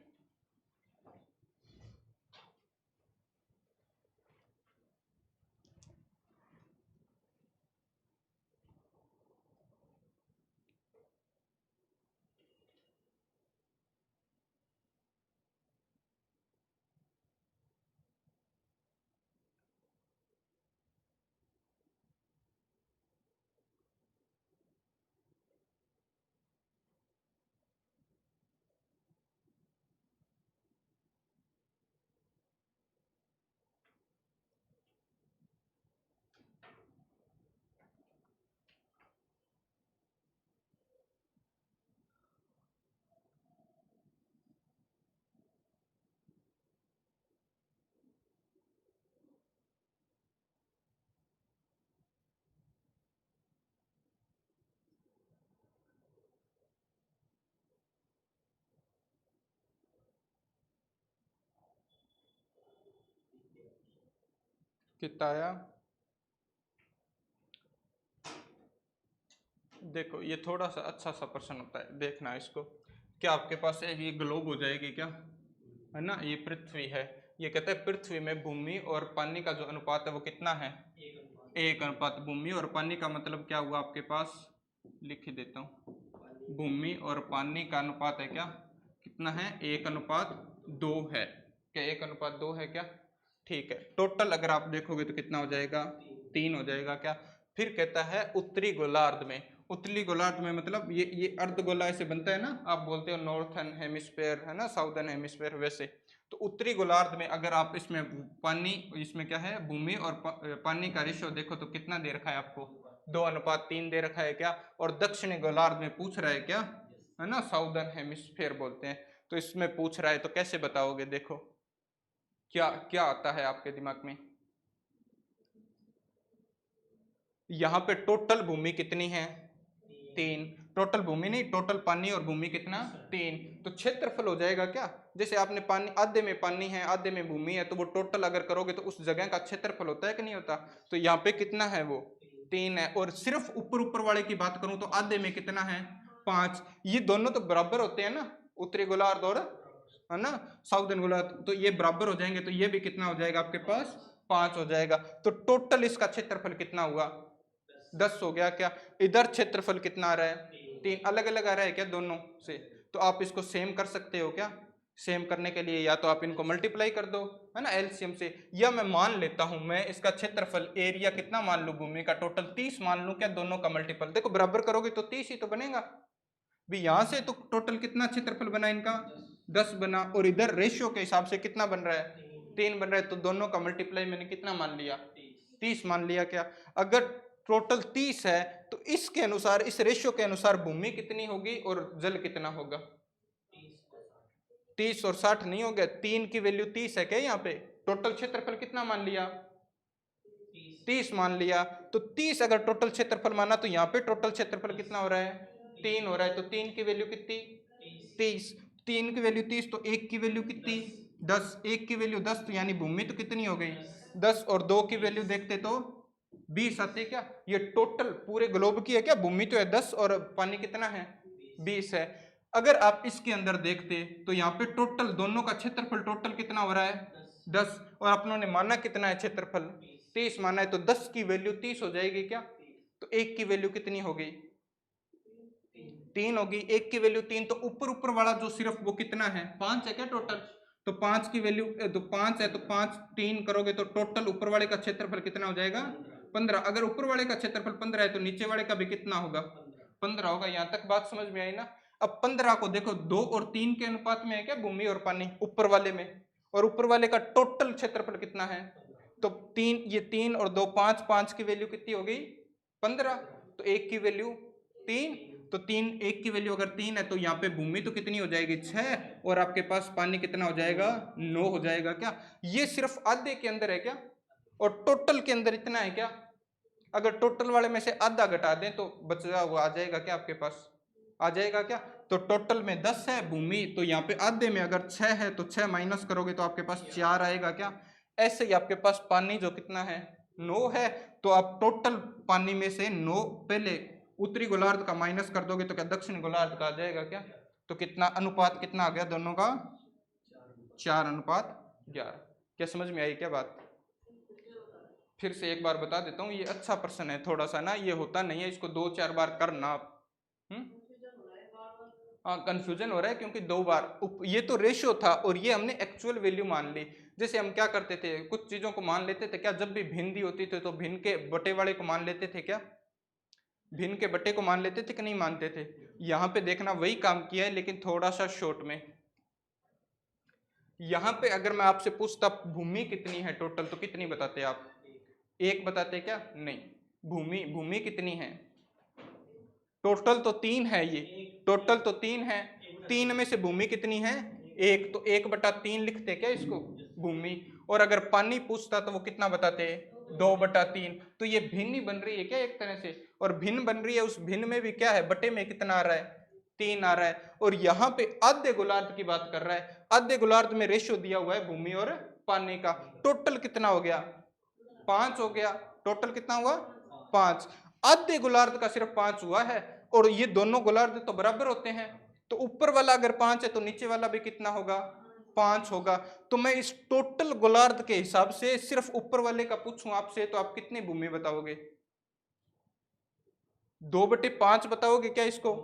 कितना आया? देखो ये थोड़ा सा अच्छा सा प्रश्न होता है, देखना इसको। क्या आपके पास एक ये ग्लोब हो जाएगी क्या, है ना, ये पृथ्वी है। ये कहते हैं पृथ्वी में भूमि और पानी का जो अनुपात है वो कितना है, 1:। भूमि और पानी का मतलब क्या हुआ आपके पास, लिख ही देता हूँ। भूमि और पानी का अनुपात है क्या, कितना है, 1:2 है क्या, 1:2 है क्या? ठीक है। टोटल अगर आप देखोगे तो कितना हो जाएगा, 3 हो जाएगा क्या? फिर कहता है उत्तरी गोलार्ध में, उत्तरी गोलार्ध में मतलब ये अर्धगोला ऐसे बनता है ना, आप बोलते हो नॉर्थन हेमिस्फेयर है ना, साउदर्न हेमिस्फेयर, वैसे। तो उत्तरी गोलार्ध में अगर आप इसमें पानी, इसमें क्या है, भूमि और पानी का रेशियो देखो तो कितना दे रखा है आपको, 2:3 दे रखा है क्या? और दक्षिणी गोलार्ध में पूछ रहा है क्या, है ना, साउदर्न हेमिस्फेयर बोलते हैं। तो इसमें पूछ रहा है तो कैसे बताओगे, देखो क्या क्या आता है आपके दिमाग में। यहाँ पे टोटल भूमि कितनी है, 3। टोटल भूमि नहीं, टोटल पानी और भूमि कितना, 3। तो क्षेत्रफल हो जाएगा क्या, जैसे आपने पानी, आधे में पानी है आधे में भूमि है, तो वो टोटल अगर करोगे तो उस जगह का क्षेत्रफल होता है कि नहीं होता। तो यहाँ पे कितना है, वो 3 है। और सिर्फ ऊपर ऊपर वाले की बात करूं तो आधे में कितना है, 5। ये दोनों तो बराबर होते हैं ना, उत्तरी गोलार्ध और, है ना, साउदर्न गोलार्ध, तो ये बराबर हो जाएंगे, तो ये भी कितना हो जाएगा आपके पास, 5 हो जाएगा। तो टोटल इसका क्षेत्रफल कितना हुआ, 10 हो गया क्या? इधर क्षेत्रफल कितना आ रहा है, 3। अलग अलग आ रहा है क्या दोनों से? तो आप इसको सेम कर सकते हो क्या? सेम करने के लिए या तो आप इनको मल्टीप्लाई कर दो, है ना, एलसीएम से, या मैं मान लेता हूं, मैं इसका क्षेत्रफल एरिया कितना मान लूं, भूमि का टोटल 30 मान लूं क्या, दोनों का मल्टीपल। देखो बराबर करोगे तो 30 ही तो बनेगा भी। यहां से तो टोटल कितना क्षेत्रफल बना इनका, 10 बना, और इधर रेशियो के हिसाब से कितना बन रहा है, 3 बन रहा है। तो दोनों का मल्टीप्लाई मैंने कितना मान लिया, 30 मान लिया क्या? अगर टोटल 30 है तो इसके अनुसार, इस रेशियो के अनुसार भूमि कितनी होगी और जल कितना होगा, 30 और 60 नहीं हो गया, 3 की वैल्यू 30 है क्या यहाँ पे? टोटल क्षेत्रफल कितना मान लिया, 30 मान लिया। तो 30 अगर टोटल क्षेत्रफल माना तो यहाँ पे टोटल क्षेत्रफल कितना हो रहा है, 3 हो रहा है। तो 3 की वैल्यू कितनी, 30। 3 की वैल्यू 30, तो 1 की वैल्यू कितनी, 10। 1 की वैल्यू 10, तो यानी भूमि तो कितनी हो गई, 10। और 2 की वैल्यू देखते तो 20 आती है क्या? ये टोटल पूरे ग्लोब की है क्या? भूमि तो है 10 और पानी कितना है, 20 है। अगर आप इसके अंदर देखते तो यहाँ पे टोटल दोनों का क्षेत्रफल टोटल कितना हो रहा है, 10। और अपनों ने माना कितना है क्षेत्रफल, 30 माना है, तो 10 की वैल्यू 30 हो जाएगी क्या? तो 1 की वैल्यू कितनी होगी, 3 होगी। 1 की वैल्यू 3, तो ऊपर ऊपर वाला जो सिर्फ वो कितना है, 5 है क्या टोटल? तो 5 की वैल्यू, तो 5 है, तो 5 3 करोगे तो टोटल ऊपर वाले का क्षेत्रफल कितना हो जाएगा, 15। अगर ऊपर वाले का क्षेत्रफल 15 है तो नीचे वाले का भी कितना होगा, 15 होगा। यहां तक बात समझ में आई ना? अब 15 को देखो 2 और 3 के अनुपात में है क्या, भूमि और पानी ऊपर वाले में, और ऊपर वाले का टोटल क्षेत्रफल कितना है, तो 3, ये 3 और 2 5, 5 की वैल्यू कितनी हो गई, 15। तो 1 की वैल्यू 3, तो 3, 1 की वैल्यू अगर 3 है तो यहाँ पे भूमि तो कितनी हो जाएगी, 6, और आपके पास पानी कितना हो जाएगा, 9 हो जाएगा क्या? ये सिर्फ आधे के अंदर है क्या, और टोटल के अंदर इतना है क्या? अगर टोटल वाले में से आधा घटा दें तो बचा हुआ आ जाएगा क्या आपके पास, आ जाएगा क्या? तो टोटल में 10 है भूमि, तो यहाँ पे आधे में अगर 6 है तो 6 माइनस करोगे तो आपके पास 4 आएगा क्या? ऐसे ही आपके पास पानी जो कितना है 9 है, तो आप टोटल पानी में से 9 पहले उत्तरी गोलार्ध का माइनस कर दोगे तो क्या दक्षिण गोलार्ध का आ जाएगा क्या? तो कितना अनुपात कितना आ गया दोनों का? 4:11। क्या समझ में आई क्या बात? फिर से एक बार बता देता हूँ, ये अच्छा प्रश्न है थोड़ा सा ना, ये होता नहीं है, इसको 2-4 बार करना आप। हाँ कंफ्यूजन हो रहा है क्योंकि 2 बार ये तो रेशियो था और ये हमने एक्चुअल वैल्यू मान ली। जैसे हम क्या करते थे, कुछ चीजों को मान लेते थे क्या, जब भी भिन्न दी होती थी तो भिन्न के बटे वाले को मान लेते थे क्या? भिन्न के बटे को मान लेते थे कि नहीं मानते थे? यहाँ पे देखना वही काम किया है लेकिन थोड़ा सा शॉर्ट में। यहाँ पे अगर मैं आपसे पूछता भूमि कितनी है टोटल, तो कितनी बताते आप? 1 बताते क्या? नहीं, भूमि भूमि कितनी है टोटल? तो 3 है, ये टोटल तो 3 है, 3 में से भूमि कितनी है? 1, तो 1/3 लिखते क्या इसको भूमि। और अगर पानी पूछता तो वो कितना बताते? 2/3। तो ये भिन्न ही बन रही है क्या एक तरह से, और भिन्न बन रही है, उस भिन्न में भी क्या है बटे में कितना आ रहा है? 3 आ रहा है। और यहाँ पे आधे गोलार्ध की बात कर रहा है, आधे गोलार्ध में रेशियो दिया हुआ है भूमि और पानी का। टोटल कितना हो गया? 5 हो गया। टोटल कितना हुआ? 5। आधे गोलार्ध का सिर्फ 5 हुआ है, और ये दोनों गोलार्ध तो बराबर होते हैं, तो ऊपर वाला अगर 5 है तो नीचे वाला भी कितना होगा? 5 होगा। तो मैं इस टोटल गोलार्ध के हिसाब से सिर्फ ऊपर वाले का पूछूं आपसे, तो आप कितनी भूमि बताओगे? 2/5 बताओगे क्या इसको?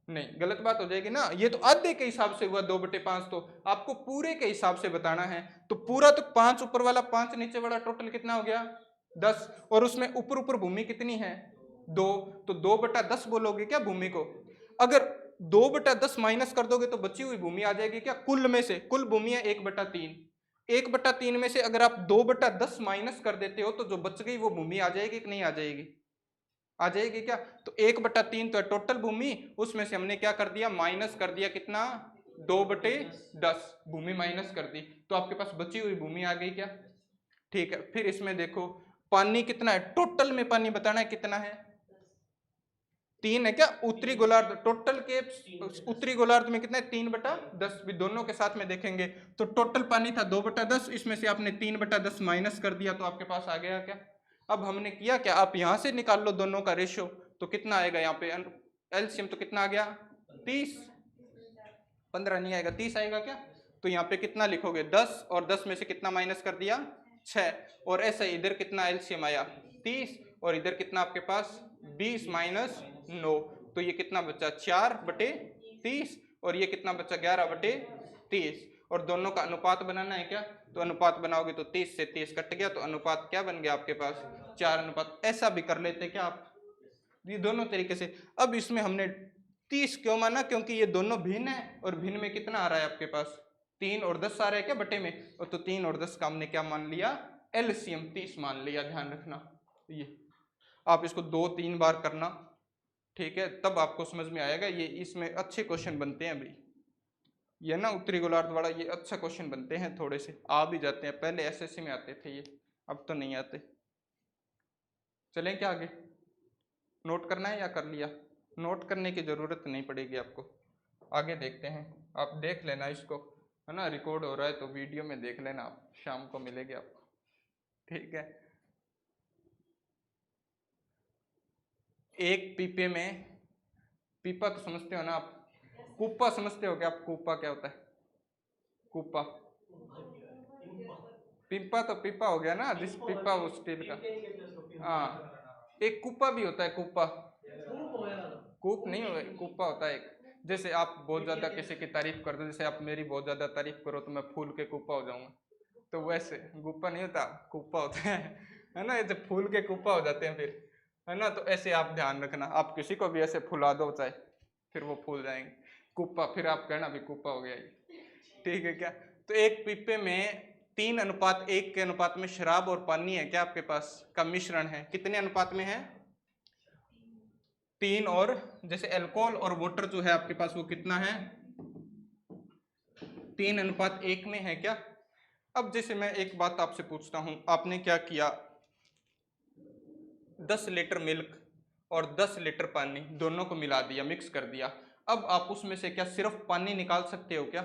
नहीं, गलत बात हो जाएगी ना, ये तो आधे के हिसाब से हुआ 2/5, तो आपको पूरे के हिसाब से बताना है। तो पूरा तो 5 ऊपर वाला, 5 नीचे वाला, टोटल कितना हो गया? 10। और उसमें ऊपर ऊपर भूमि कितनी है? 2, तो 2/10 बोलोगे क्या भूमि को? अगर 2/10 माइनस कर दोगे तो बची हुई भूमि आ जाएगी क्या? कुल में से, कुल भूमि है 1/3, 1/3 में से अगर आप 2/10 माइनस कर देते हो तो जो बच गई वो भूमि आ जाएगी कि नहीं आ जाएगी? आ जाएगी क्या? तो 1/3 तो है टोटल भूमि, उसमें से हमने क्या कर दिया? माइनस कर दिया कितना? 2/10 भूमि माइनस कर दी, तो आपके पास बची हुई भूमि आ गई क्या? ठीक है। फिर इसमें देखो पानी कितना है, टोटल में पानी बताना है कितना है? 3 है क्या? उत्तरी गोलार्ध, टोटल के उत्तरी गोलार्ध में कितना है? 3/10। भी दोनों के साथ में देखेंगे तो टोटल पानी था 2/10, इसमें से आपने 3/10 माइनस कर दिया तो आपके पास आ गया क्या? अब हमने किया क्या, आप यहां से निकाल लो दोनों का रेशियो, तो कितना आएगा यहाँ पे एलसीएम? तो कितना आ गया? 30। 15 नहीं आएगा, 30 आएगा क्या? तो यहाँ पे कितना लिखोगे? 10, और 10 में से कितना माइनस कर दिया? 6। और ऐसा इधर कितना एलसीएम आया? 30। और इधर कितना आपके पास? 20 माइनस 9, तो ये कितना बचा? 4/30। और ये कितना बचा? 11/30। और दोनों का अनुपात बनाना है क्या? तो अनुपात बनाओगे तो 30 से 30 कट गया, तो अनुपात क्या बन गया आपके पास? 4:। ऐसा भी कर लेते क्या आप? ये दोनों तरीके से। अब इसमें हमने 30 क्यों माना? क्योंकि ये दोनों भिन्न है, और भिन्न में कितना आ रहा है आपके पास? 3 और 10 आ रहा है क्या बटे में? और तो 3 और 10 का हमने क्या मान लिया? एलसीएम 30 मान लिया। ध्यान रखना, ये आप इसको 2-3 बार करना, ठीक है, तब आपको समझ में आएगा। ये इसमें अच्छे क्वेश्चन बनते हैं भाई, ये ना उत्तरी गोलार्ध वाला, ये अच्छा क्वेश्चन बनते हैं, थोड़े से आ भी जाते हैं, पहले एसएससी में आते थे ये, अब तो नहीं आते। चलें क्या आगे? नोट करना है या कर लिया? नोट करने की ज़रूरत नहीं पड़ेगी आपको, आगे देखते हैं। आप देख लेना इसको, है ना, रिकॉर्ड हो रहा है तो वीडियो में देख लेना आप, शाम को मिलेगी आपको, ठीक है। एक पीपे में, पीपा तो समझते हो ना आप, कूपा समझते हो क्या आप? कूपा क्या होता है? कूपा, पीपा तो पीपा हो गया ना, जिस पीपा वो स्टील का। हाँ, एक कूपा भी होता है, कूपा। कूप नहीं हो, कूपा होता है एक। जैसे आप बहुत ज्यादा किसी की तारीफ कर दो, जैसे आप मेरी बहुत ज्यादा तारीफ करो तो मैं फूल के कूपा हो जाऊंगा, तो वैसे गुप्पा नहीं होता, कूपा होता है ना, ऐसे फूल के कूपा हो जाते हैं फिर, है ना। तो ऐसे आप ध्यान रखना, आप किसी को भी ऐसे फुला दो चाहे, फिर वो फूल जाएंगे, कूपा, फिर आप कहना भी कूपा हो गया ये, ठीक है क्या? तो एक पीपे में 3:1 के अनुपात में शराब और पानी है क्या आपके पास का मिश्रण है? कितने अनुपात में है? 3। और जैसे अल्कोहल और वाटर जो है आपके पास वो कितना है? 3:1 में है क्या? अब जैसे मैं एक बात आपसे पूछता हूं, आपने क्या किया, 10 लीटर मिल्क और 10 लीटर पानी, दोनों को मिला दिया, मिक्स कर दिया। अब आप उसमें से क्या सिर्फ पानी निकाल सकते हो क्या?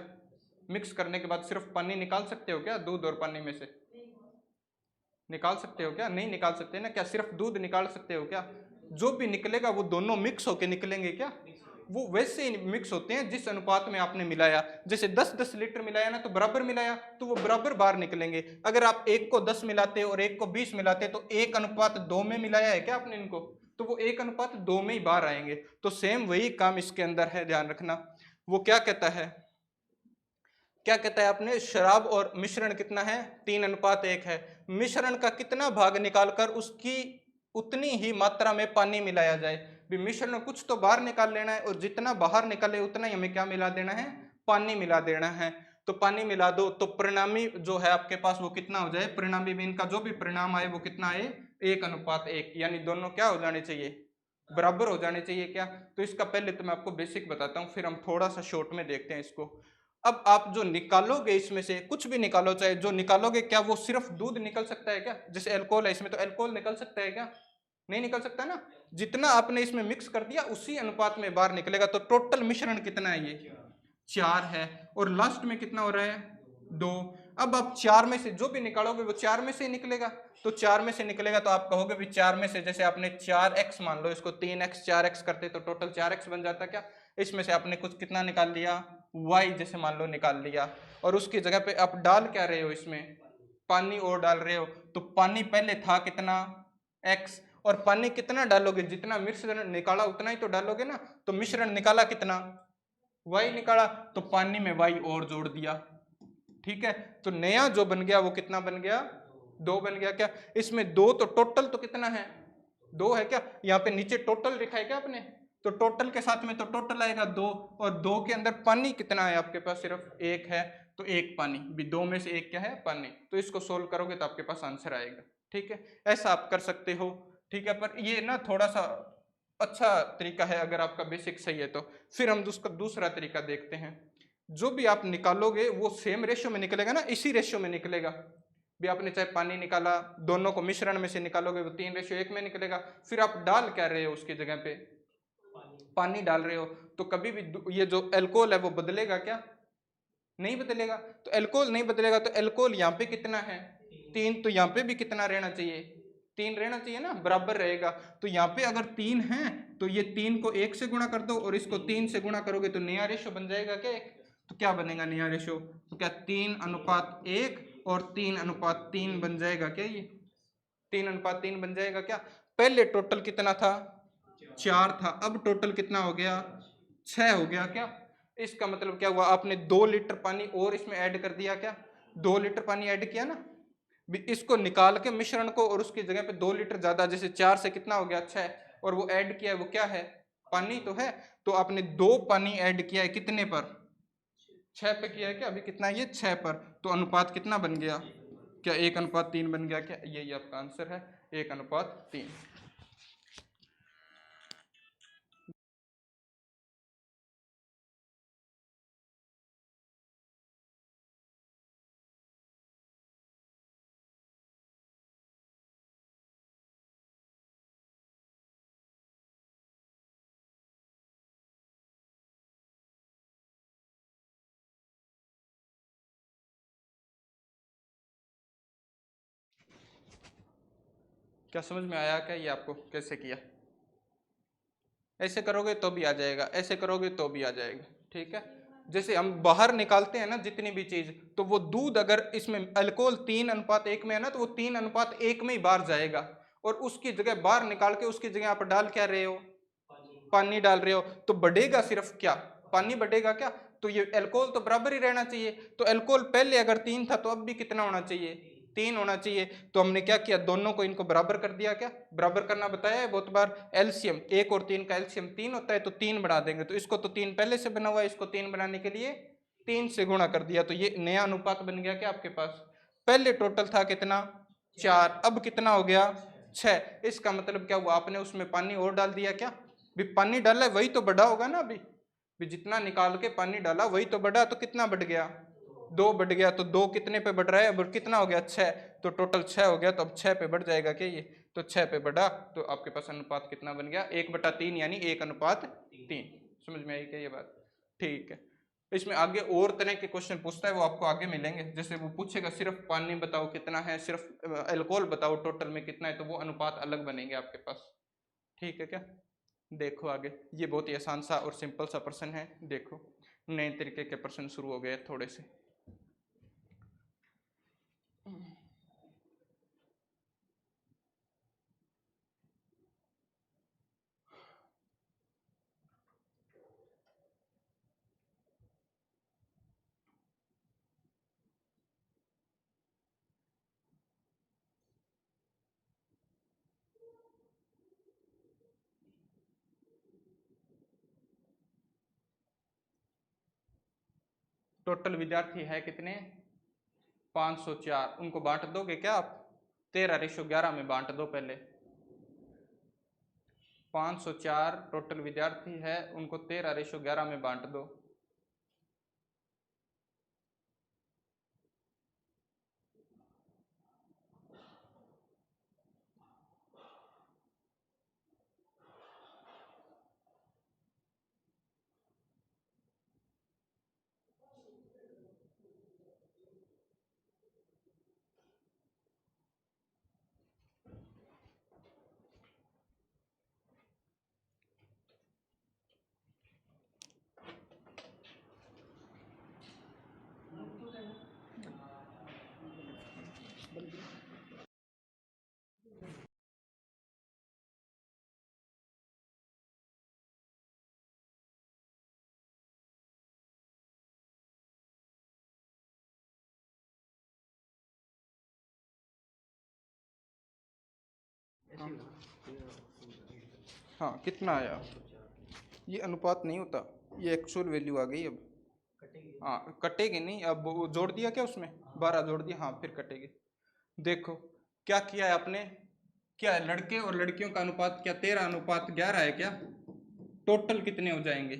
मिक्स करने के बाद सिर्फ पानी निकाल सकते हो क्या? दूध और पानी में से निकाल सकते हो क्या? नहीं निकाल सकते ना। क्या सिर्फ दूध निकाल सकते हो क्या? जो भी निकलेगा वो दोनों मिक्स होके निकलेंगे क्या? वो वैसे ही मिक्स होते हैं जिस अनुपात में आपने मिलाया। जैसे 10-10 लीटर मिलाया ना, तो बराबर मिलाया तो वो बराबर बाहर निकलेंगे। अगर आप एक को 10 मिलाते और एक को 20 मिलाते तो 1:2 में मिलाया है क्या आपने इनको, तो वो 1:2 में ही बाहर आएंगे। तो सेम वही काम इसके अंदर है, ध्यान रखना। वो क्या कहता है, क्या कहता है आपने, शराब और मिश्रण कितना है, 3:1 है। मिश्रण का कितना भाग निकालकर उसकी उतनी ही मात्रा में पानी मिलाया जाए। भी मिश्रण में कुछ तो बाहर निकाल लेना है और जितना बाहर निकाले उतना ही हमें क्या मिला देना है, पानी मिला देना है। तो पानी मिला दो तो परिणामी जो है आपके पास वो कितना हो जाए, परिणामी में इनका जो भी परिणाम आए वो कितना आए, 1:1, यानी दोनों क्या हो जाने चाहिए, बराबर हो जाने चाहिए क्या। तो इसका पहले तो मैं आपको बेसिक बताता हूँ, फिर हम थोड़ा सा शॉर्ट में देखते हैं इसको। अब आप जो निकालोगे इसमें से कुछ भी निकालो, चाहे जो निकालोगे, क्या वो सिर्फ दूध निकल सकता है क्या? जैसे अल्कोहल है इसमें, तो अल्कोहल निकल सकता है क्या? नहीं निकल सकता ना। जितना आपने इसमें मिक्स कर दिया उसी अनुपात में बाहर निकलेगा। तो टोटल मिश्रण कितना है, ये 4 है। और लास्ट में कितना हो रहा है, 2। अब आप 4 में से जो भी निकालोगे वो 4 में से ही निकलेगा। तो 4 में से निकलेगा तो आप कहोगे भी 4 में से, जैसे आपने 4x मान लो, इसको 3x 4x करते तो टोटल 4x बन जाता क्या। इसमें से आपने कुछ कितना निकाल लिया, y जैसे मान लो निकाल लिया, और उसकी जगह पे आप डाल क्या रहे हो, इसमें पानी और डाल रहे हो। तो पानी पहले था कितना, x, और पानी कितना डालोगे, जितना मिश्रण निकाला उतना ही तो डालोगे ना। तो मिश्रण निकाला कितना, y निकाला, तो पानी में y और जोड़ दिया। ठीक है, तो नया जो बन गया वो कितना बन गया, 2 बन गया क्या। इसमें 2 तो टोटल तो कितना है, 2 है क्या। यहाँ पे नीचे टोटल लिखा है क्या आपने, तो टोटल के साथ में तो टोटल आएगा 2, और 2 के अंदर पानी कितना है आपके पास, सिर्फ 1 है। तो 1 पानी भी, 2 में से 1 क्या है, पानी। तो इसको सोल्व करोगे तो आपके पास आंसर आएगा। ठीक है, ऐसा आप कर सकते हो। ठीक है, पर ये ना थोड़ा सा अच्छा तरीका है अगर आपका बेसिक सही है तो। फिर हम उसका दूसरा तरीका देखते हैं। जो भी आप निकालोगे वो सेम रेशियो में निकलेगा ना, इसी रेशियो में निकलेगा। भी आपने चाहे पानी निकाला, दोनों को मिश्रण में से निकालोगे वो 3:1 में निकलेगा। फिर आप डाल क्या रहे हो उसकी जगह पे, पानी डाल रहे हो। तो कभी भी ये जो अल्कोहल है वो बदलेगा क्या, नहीं बदलेगा। तो अल्कोहल नहीं बदलेगा तो अल्कोहल यहाँ पे कितना है, 3, तो यहाँ पे भी कितना रहना चाहिए, 3 रहना चाहिए ना, बराबर रहेगा। तो यहाँ पे अगर 3 है तो ये 3 को 1 से गुणा कर दो और इसको 3 से गुणा करोगे तो नया रेशो बन जाएगा क्या एक। तो क्या बनेगा नया रेशो, तो क्या 3:1 और 3:3 बन जाएगा क्या, ये 3:3 बन जाएगा क्या। पहले टोटल कितना था, 4 था, अब टोटल कितना हो गया, 6 हो गया क्या। इसका मतलब क्या हुआ, आपने 2 लीटर पानी और इसमें ऐड कर दिया क्या, 2 लीटर पानी ऐड किया ना। इसको निकाल के मिश्रण को और उसकी जगह पे 2 लीटर ज्यादा, जैसे 4 से कितना हो गया 6, और वो ऐड किया है वो क्या है, पानी तो है। तो आपने 2 पानी ऐड किया है कितने पर, 6 पे किया है क्या, अभी कितना है ये 6 पर। तो अनुपात कितना बन गया, क्या 1:3 बन गया क्या, यही आपका आंसर है 1:3। क्या समझ में आया क्या ये आपको कैसे किया, ऐसे करोगे तो भी आ जाएगा, ऐसे करोगे तो भी आ जाएगा। ठीक है, जैसे हम बाहर निकालते हैं ना जितनी भी चीज, तो वो दूध अगर इसमें अल्कोहल 3:1 में है ना, तो वो 3:1 में ही बाहर जाएगा। और उसकी जगह बाहर निकाल के उसकी जगह आप डाल क्या रहे हो, पानी डाल रहे हो। तो बढ़ेगा सिर्फ क्या, पानी बढ़ेगा क्या। तो ये अल्कोहल तो बराबर ही रहना चाहिए। तो अल्कोहल पहले अगर 3 था तो अब भी कितना होना चाहिए, 3 होना चाहिए। तो हमने क्या किया, दोनों को इनको बराबर कर दिया। क्या बराबर करना बताया है बहुत बार, एलसीएम 1 और 3 का एलसीएम 3 होता है, तो 3 बढ़ा देंगे। तो इसको तो 3 पहले से बना हुआ है, इसको 3 बनाने के लिए 3 से गुणा कर दिया। तो ये नया अनुपात बन गया क्या आपके पास। पहले टोटल था कितना 4, अब कितना हो गया 6। इसका मतलब क्या हुआ, आपने उसमें पानी और डाल दिया क्या, भी पानी डाला है वही तो बढ़ा होगा ना। अभी भी जितना निकाल के पानी डाला वही तो बढ़ा, तो कितना बढ़ गया, 2 बढ़ गया। तो 2 कितने पे बढ़ रहा है, अब कितना हो गया 6, तो टोटल 6 हो गया। तो अब 6 पे बढ़ जाएगा क्या ये, तो 6 पे बढ़ा तो आपके पास अनुपात कितना बन गया, 1/3 यानी 1:3। समझ में आई क्या ये बात? ठीक है। इसमें आगे और तरह के क्वेश्चन पूछता है, वो आपको आगे मिलेंगे। जैसे वो पूछेगा सिर्फ पानी बताओ कितना है, सिर्फ अल्कोहल बताओ टोटल में कितना है, तो वो अनुपात अलग बनेंगे आपके पास। ठीक है क्या? देखो आगे, ये बहुत ही आसान सा और सिंपल सा प्रश्न है। देखो नए तरीके के प्रश्न शुरू हो गए थोड़े से। टोटल विद्यार्थी है कितने? 504। उनको बांट दोगे क्या आप? 13:11 में बांट दो पहले। 504 टोटल विद्यार्थी है, उनको 13:11 में बांट दो। हाँ कितना आया? ये अनुपात नहीं होता, ये एक्चुअल वैल्यू आ गई अब। हाँ कटेगी नहीं, अब वो जोड़ दिया क्या उसमें, 12 जोड़ दिया, हाँ फिर कटेगी। देखो क्या किया है आपने, क्या है लड़के और लड़कियों का अनुपात क्या 13:11 है क्या? टोटल कितने हो जाएंगे?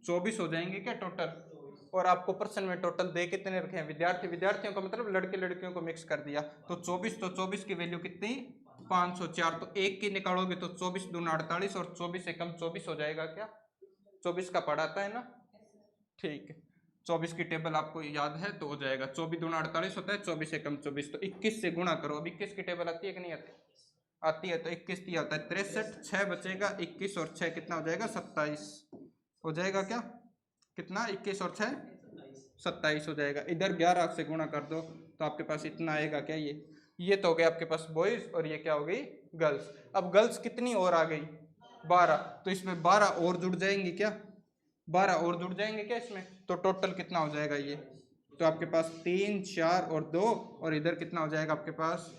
24 हो जाएंगे क्या टोटल? और आपको प्रश्न में टोटल दे कितने रखे हैं? विद्यार्थी विद्यार्थियों का मतलब लड़के लड़कियों को मिक्स कर दिया, तो 24, तो 24 की वैल्यू कितनी? 504। तो एक की निकालोगे तो 24 दूना 48 और 24 एकम 24 हो जाएगा क्या? 24 का पढ़ाता है ना? ठीक है, 24 की टेबल आपको याद है तो हो जाएगा। 24 दूना 48 होता है, 24 एकम 24, तो 21 से गुणा करो। अब 21 की टेबल आती है कि नहीं आती? आती है। तो 21 दिया होता है 63, 6 बचेगा, 21 और 6 कितना हो जाएगा? 27 हो जाएगा क्या? कितना? 21 और 6 27 हो जाएगा। इधर 11 से गुणा कर दो तो आपके पास इतना आएगा क्या? ये तो हो गया आपके पास बॉयज, और ये क्या हो गई? गर्ल्स। अब गर्ल्स कितनी और आ गई? 12। तो इसमें 12 और जुड़ जाएंगी क्या? 12 और जुड़ जाएंगे क्या इसमें? तो टोटल कितना हो जाएगा ये? तो आपके पास 3, 4 और 2, और इधर कितना हो जाएगा आपके पास?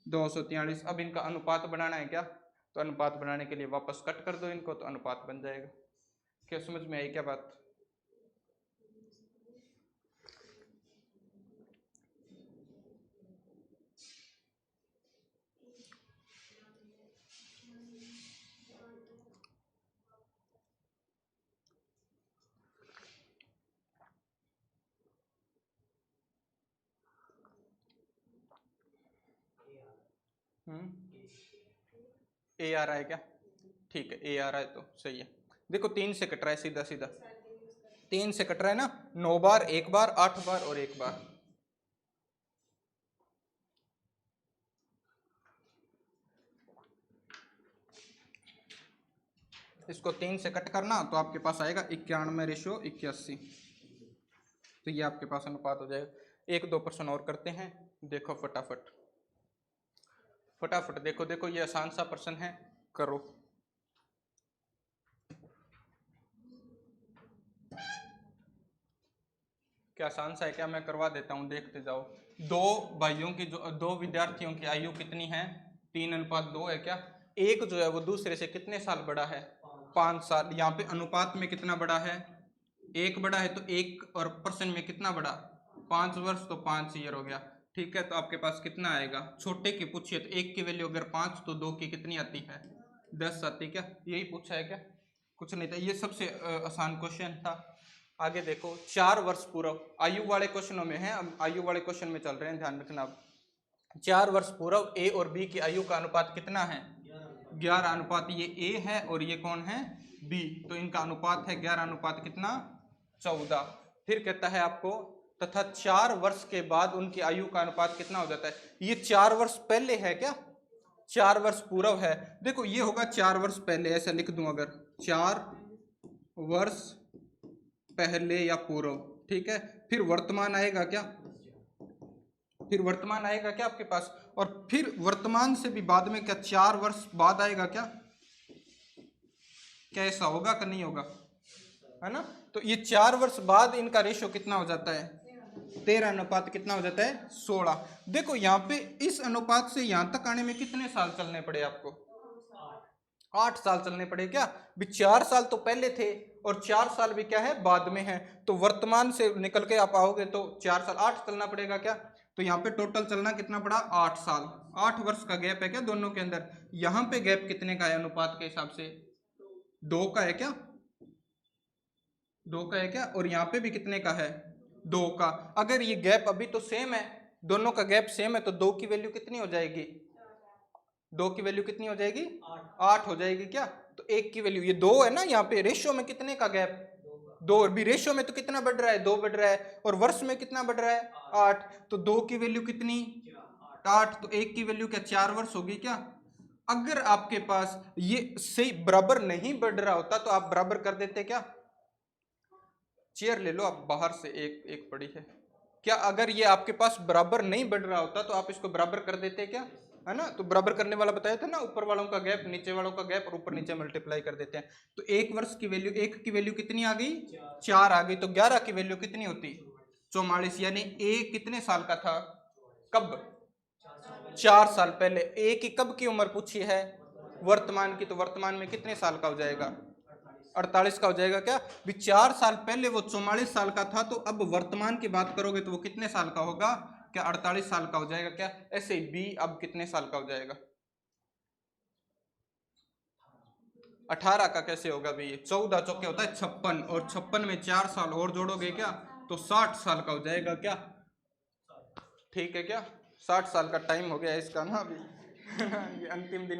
243। अब इनका अनुपात बनाना है क्या? तो अनुपात बनाने के लिए वापस कट कर दो इनको, तो अनुपात बन जाएगा। क्या समझ में आई क्या बात? ए आ रहा है क्या? ठीक है, ए आ रहा है तो सही है। देखो 3 से कट रहा है सीधा सीधा, 3 से कट रहा है ना, 9 बार, 1 बार, 8 बार और 1 बार। इसको 3 से कट करना तो आपके पास आएगा 91:81। तो ये आपके पास अनुपात हो जाएगा। 1-2 प्रश्न और करते हैं, देखो फटाफट फटाफट। देखो देखो ये आसान सा प्रश्न है, करो। क्या आसान सा है क्या? मैं करवा देता हूँ, देखते जाओ। दो भाइयों की, जो दो विद्यार्थियों की आयु कितनी है? 3:2 है क्या? एक जो है वो दूसरे से कितने साल बड़ा है? 5 साल। यहाँ पे अनुपात में कितना बड़ा है? एक बड़ा है, तो एक, और प्रश्न में कितना बड़ा? 5 वर्ष, तो 5 ईयर हो गया। ठीक है, तो आपके पास कितना आएगा? छोटे की पूछिए तो एक की वैल्यू अगर 5, तो 2 की कितनी आती है? 10 आती है क्या? यही पूछा है क्या? कुछ नहीं था, ये सबसे आसान क्वेश्चन था। आगे देखो, 4 वर्ष पूर्व, आयु वाले क्वेश्चनों में है, अब आयु वाले क्वेश्चन में चल रहे हैं, ध्यान रखना। अब 4 वर्ष पूर्व ए और बी की आयु का अनुपात कितना है? 11 अनुपात, ये ए है और ये कौन है? बी। तो इनका अनुपात है 11 अनुपात कितना? 14। फिर कहता है आपको तथा 4 वर्ष के बाद उनकी आयु का अनुपात कितना हो जाता है? ये 4 वर्ष पहले है क्या? 4 वर्ष पूर्व है। देखो ये होगा 4 वर्ष पहले, ऐसा लिख दूं अगर 4 वर्ष पहले या पूर्व, ठीक है। फिर वर्तमान आएगा क्या? फिर वर्तमान आएगा क्या आपके पास? और फिर वर्तमान से भी बाद में क्या 4 वर्ष बाद आएगा क्या? क्या ऐसा होगा कि नहीं होगा? है ना। तो ये 4 वर्ष बाद इनका रेशो कितना हो जाता है? 13 अनुपात कितना हो जाता है? 16। देखो यहाँ पे इस अनुपात से यहां तक आने में कितने साल चलने पड़े आपको? 8 साल चलने पड़े क्या? भी 4 साल तो पहले थे और 4 साल भी क्या है? बाद में है। तो वर्तमान से निकल के आप आओगे तो 4 साल 8 चलना पड़ेगा क्या? तो यहाँ पे टोटल चलना कितना पड़ा? 8 साल। 8 वर्ष का गैप है क्या दोनों के अंदर? यहाँ पे गैप कितने का है अनुपात के हिसाब से? 2 का है क्या? 2 का है क्या? और यहाँ पे भी कितने का है? 2 का। अगर ये गैप अभी तो सेम है, दोनों का गैप सेम है, तो 2 की वैल्यू कितनी हो जाएगी? 2 की वैल्यू कितनी हो जाएगी? 8 हो जाएगी क्या? तो 1 की वैल्यू, ये 2 है ना, यहाँ पे रेशियो में कितने का गैप? 2। और भी रेशियो में तो कितना बढ़ रहा है? 2 बढ़ रहा है। और वर्ष में कितना बढ़ रहा है? 8। तो 2 की वैल्यू कितनी? 8। तो 1 की वैल्यू क्या 4 वर्ष होगी क्या? अगर आपके पास ये सही बराबर नहीं बढ़ रहा होता तो आप बराबर कर देते क्या? चेयर ले लो आप बाहर से, एक पड़ी है क्या? अगर ये आपके पास बराबर नहीं बढ़ रहा होता तो आप इसको बराबर कर देते क्या? है ना। तो बराबर करने वाला बताया था ना, ऊपर वालों का गैप, नीचे वालों का गैप, और ऊपर नीचे मल्टीप्लाई कर देते हैं। तो 1 वर्ष की वैल्यू, 1 की वैल्यू कितनी आ गई? 4 आ गई। तो 11 की वैल्यू कितनी होती? 44। यानी ए कितने साल का था? कब? 4 साल पहले। ए की कब की उम्र पूछी है? वर्तमान की। तो वर्तमान में कितने साल का हो जाएगा? 48 का हो जाएगा क्या? भी 4 साल पहले वो 44 साल का था, तो अब वर्तमान की बात करोगे तो वो कितने साल का होगा? क्या 48 साल का हो जाएगा क्या? ऐसे ही बी अब कितने साल का हो जाएगा? 18 का कैसे होगा भी? 14 चौके होता है 56, और 56 में 4 साल और जोड़ोगे क्या तो 60 साल का हो जाएगा क्या? ठीक है क्या? 60 साल का टाइम हो गया इसका ना अभी। ये अंतिम दिन